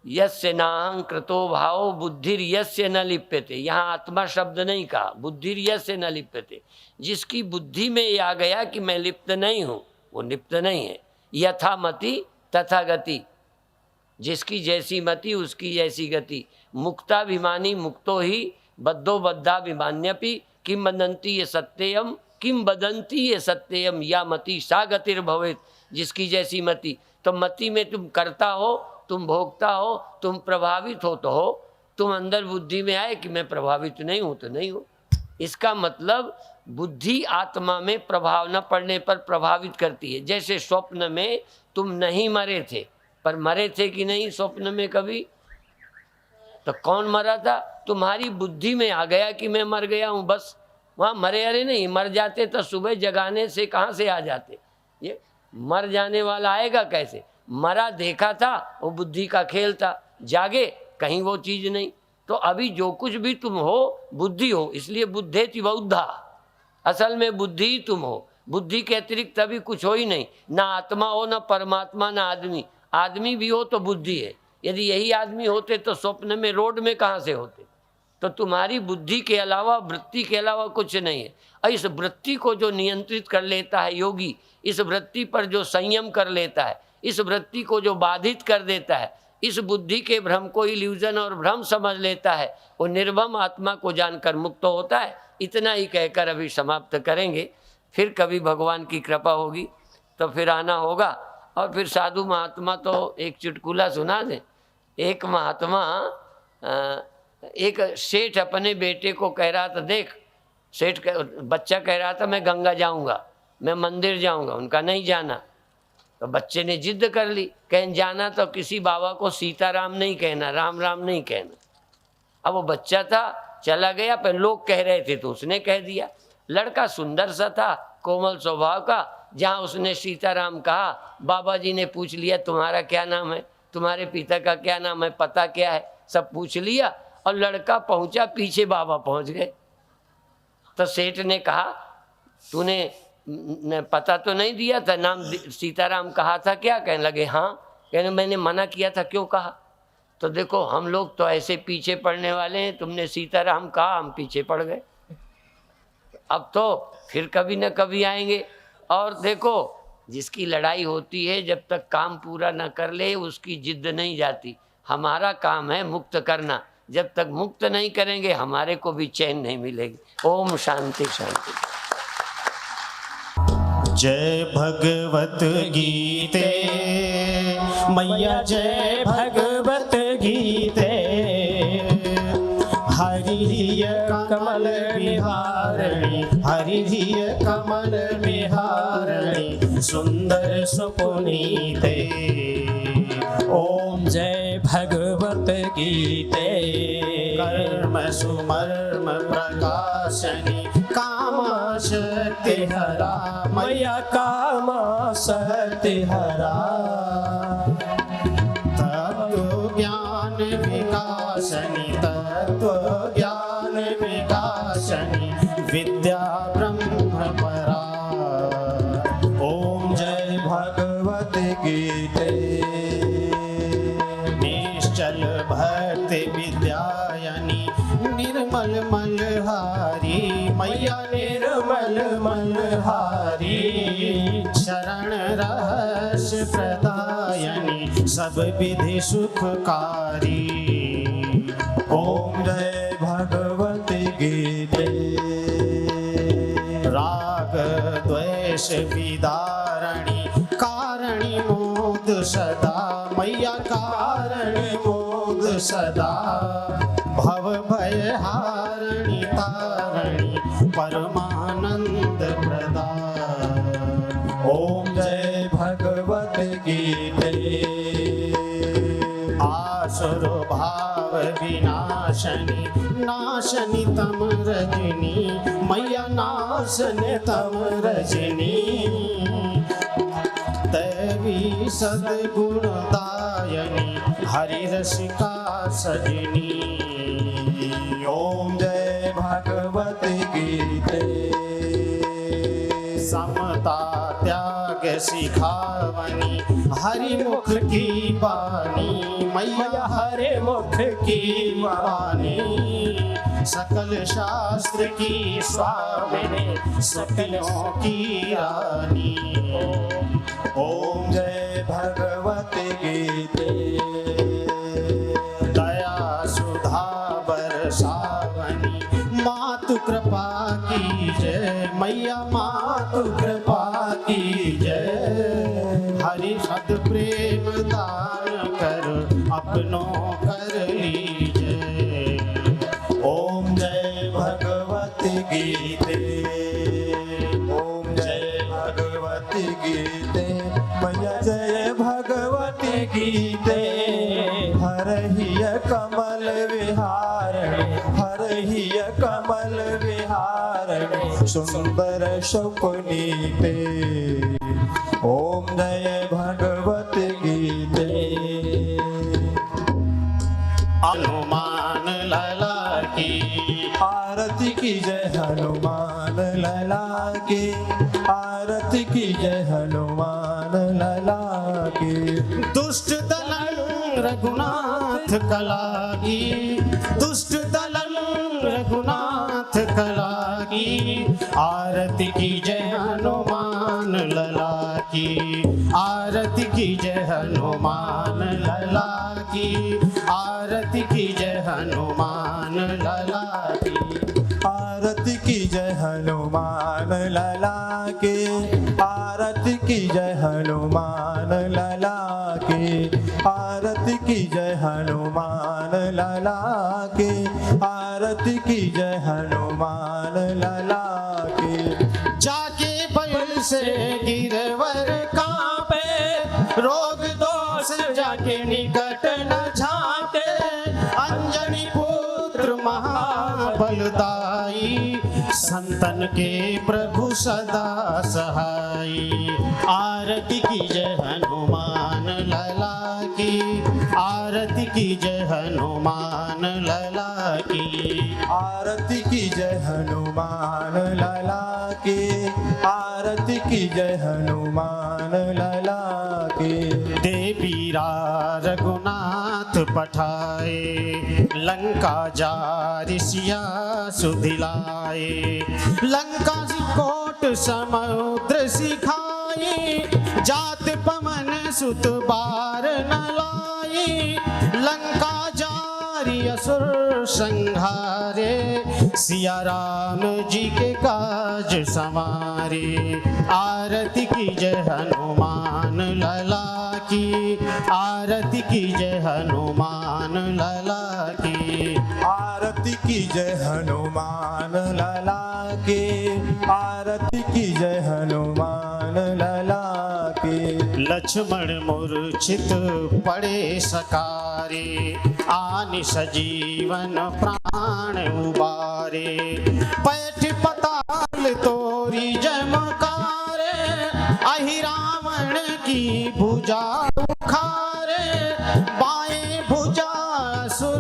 A: यस्य नाहं कृतो भावो बुद्धिर यस्य न लिप्यते। यहाँ आत्मा शब्द नहीं कहा, बुद्धिर यस्य न लिप्यते। जिसकी बुद्धि में ये आ गया कि मैं लिप्त नहीं हूँ, वो लिप्त नहीं है। यथा मति तथा गति, जिसकी जैसी मति उसकी जैसी गति। मुक्ताभिमानी मुक्तो ही बद्धो बद्धाभिमान्यपि किम वदन्ति ये सत्यम किम वदन्ति ये सत्यम या मति सा गतिर्भवेत्। जिसकी जैसी मति, तो मति में तुम करता हो, तुम भोगता हो, तुम प्रभावित हो तो हो, तुम अंदर बुद्धि में आए कि मैं प्रभावित नहीं हूँ तो नहीं हूँ। इसका मतलब बुद्धि आत्मा में प्रभाव न पड़ने पर प्रभावित करती है। जैसे स्वप्न में तुम नहीं मरे थे, पर मरे थे कि नहीं स्वप्न में कभी? तो कौन मरा था? तुम्हारी बुद्धि में आ गया कि मैं मर गया हूँ, बस। वहाँ मरे अरे नहीं, मर जाते तो सुबह जगाने से कहाँ से आ जाते? ये मर जाने वाला आएगा कैसे? मरा देखा था, वो बुद्धि का खेल था, जागे कहीं वो चीज़ नहीं। तो अभी जो कुछ भी तुम हो बुद्धि हो, इसलिए बुद्धेति बहुधा। असल में बुद्धि ही तुम हो, बुद्धि के अतिरिक्त अभी कुछ हो ही नहीं। ना आत्मा हो, ना परमात्मा, ना आदमी। आदमी भी हो तो बुद्धि है। यदि यही आदमी होते तो स्वप्न में रोड में कहाँ से होते? तो तुम्हारी बुद्धि के अलावा, वृत्ति के अलावा कुछ नहीं है। और इस वृत्ति को जो नियंत्रित कर लेता है योगी, इस वृत्ति पर जो संयम कर लेता है, इस वृत्ति को जो बाधित कर देता है, इस बुद्धि के भ्रम को इल्यूजन और भ्रम समझ लेता है, वो निर्भम आत्मा को जानकर मुक्त होता है। इतना ही कहकर अभी समाप्त करेंगे। फिर कभी भगवान की कृपा होगी तो फिर आना होगा। और फिर साधु महात्मा तो एक चुटकुला सुना दें। एक महात्मा, एक सेठ अपने बेटे को कह रहा था, देख सेठ बच्चा कह रहा था मैं गंगा जाऊंगा, मैं मंदिर जाऊंगा। उनका नहीं जाना, तो बच्चे ने जिद कर ली, कहीं जाना तो किसी बाबा को सीताराम नहीं कहना, राम राम नहीं कहना। अब वो बच्चा था, चला गया, पर लोग कह रहे थे तो उसने कह दिया। लड़का सुंदर सा था, कोमल स्वभाव का। जहाँ उसने सीताराम कहा, बाबा जी ने पूछ लिया तुम्हारा क्या नाम है, तुम्हारे पिता का क्या नाम है, पता क्या है, सब पूछ लिया। और लड़का पहुंचा, पीछे बाबा पहुंच गए। तो सेठ ने कहा तूने पता तो नहीं दिया था, नाम सीताराम कहा था क्या? कहने लगे हाँ। कहने मैंने मना किया था, क्यों कहा? तो देखो हम लोग तो ऐसे पीछे पड़ने वाले हैं, तुमने सीताराम कहा, हम पीछे पड़ गए। अब तो फिर कभी न कभी आएंगे। और देखो जिसकी लड़ाई होती है, जब तक काम पूरा न कर ले उसकी जिद नहीं जाती। हमारा काम है मुक्त करना, जब तक मुक्त नहीं करेंगे हमारे को भी चैन नहीं मिलेगी। ओम शांति शांति।
B: जय भगवत गीते मैया, जय भगवत गीते। हरिय कमल विहारणी, हरिय कमल विहारणी, सुंदर सुपुनीते।
C: ओम जय भगवत गीते।
B: कर्म सुमर्म प्रकाशनी, कामा शक्ति हरा
C: मैया कामा शक्ति हरा।
B: तत्व ज्ञान विकासनी, तत्व ज्ञान विकासनी, विद्या ब्रह्म परा। ओम जय
C: भगवत गीते।
B: निश्चल भक्ति विद्यायनी, निर्मल मलहारी मैया, निर्मल मलहारी। शरण रहस्य प्रदायनी, सब विधि सुखकारी।
C: ओम जय भगवत गीते।
B: राग द्वेष विदारणी, कारणी मोद सदा मैया, कारणी मोद सदा। भव भय हारणी तारणी, परमानंद प्रदा।
C: ओम जय भगवत गीते।
B: आसुर भाव विनाशनी, नाशनी तम रजनी मैया, नाशनी तम रजनी। दैवी सद्गुणदायनी, हरि रसिका सजनी।
C: ओम जय भगवत गीते।
B: समता त्याग सिखावनी, हरि मुख की बानी मैया, हरि मुख की बानी। सकल शास्त्र की स्वामिनी, सकलों की रानी।
C: ओम जय भगवत गीते।
B: दया सुधा बरसावनी, मातु कृपा की जय मैया, मातु कृपा की जय। हरि सद प्रेम दान कर, अपनों कर लीजय।
C: ओम जय भगवत गीते। ओम जय भगवत गीते मैया, जय भगवत गीते। हरहिय कमल विहारणी, हरहिय कमल विहारणी, सुंदर शकुनीते। ओम जय भगवत गीते।
B: हनुमान लला की
C: आरती की जय, हनुमान लला की आरती की जय, हनुमान लला की।
B: दुष्ट दलन रघुनाथ कलागी, दुष्ट दलन रघुनाथ कलागी। आरती की जय हनुमान लला की, आरती की जय हनुमान लला की। आरती की जय हनुमान लला की,
C: आरती की जय हनुमान लला की। आरती की जय हनुमान लला की। आरती की जय हनुमान लला की। आरती की जय हनुमान लला की।
B: जाके बल से गिरवर कांपे, रोग दोष जाके निकट न झांके। अंजनी पुत्र महाबलदाई, संतन के प्रभु सदा सहाई। आरती की जय हनुमान लला की। हनुमान लला की।
C: आरती की जय हनुमान लला की। आरती की जय हनुमान लला की।
B: देवीरा रघुनाथ पठाए, लंका जारि सिया सुधिलाए। लंका कोट समुद्र सिखाए, जात पवन सुत बार न लाए। लंका जारि असुर संहारे, सिया राम जी के काज संवारे। आरती की जय हनुमान लला की। आरती की जय हनुमान लला की।
C: आरती की जय हनुमान लला की। आरती की जय हनुमान लला की।
B: लक्ष्मण मूर्छित पड़े सकारे, आनि सजीवन प्राण उबारे। पैठ पताल तोरी जमकारे, अहि रावण की भुजा उखारे। बाएं भुजा असुर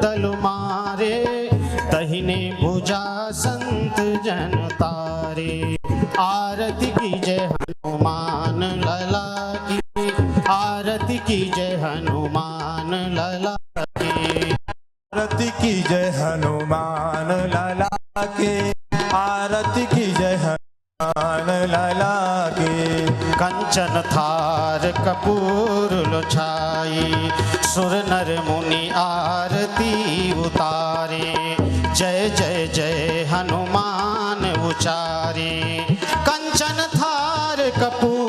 B: दल मारे, दहिने भुजा संत जन तारे। आरती की जय हनुमान लला की। आरती की जय हनुमान लला की।
C: आरती की जय हनुमान लला के। आरती की जय हनुमान लला के।
B: कंचन थार कपूर लोछाई, सुर नर मुनि आरती उतारे। जय जय जय हनुमान उचारे, कंचन थार कपूर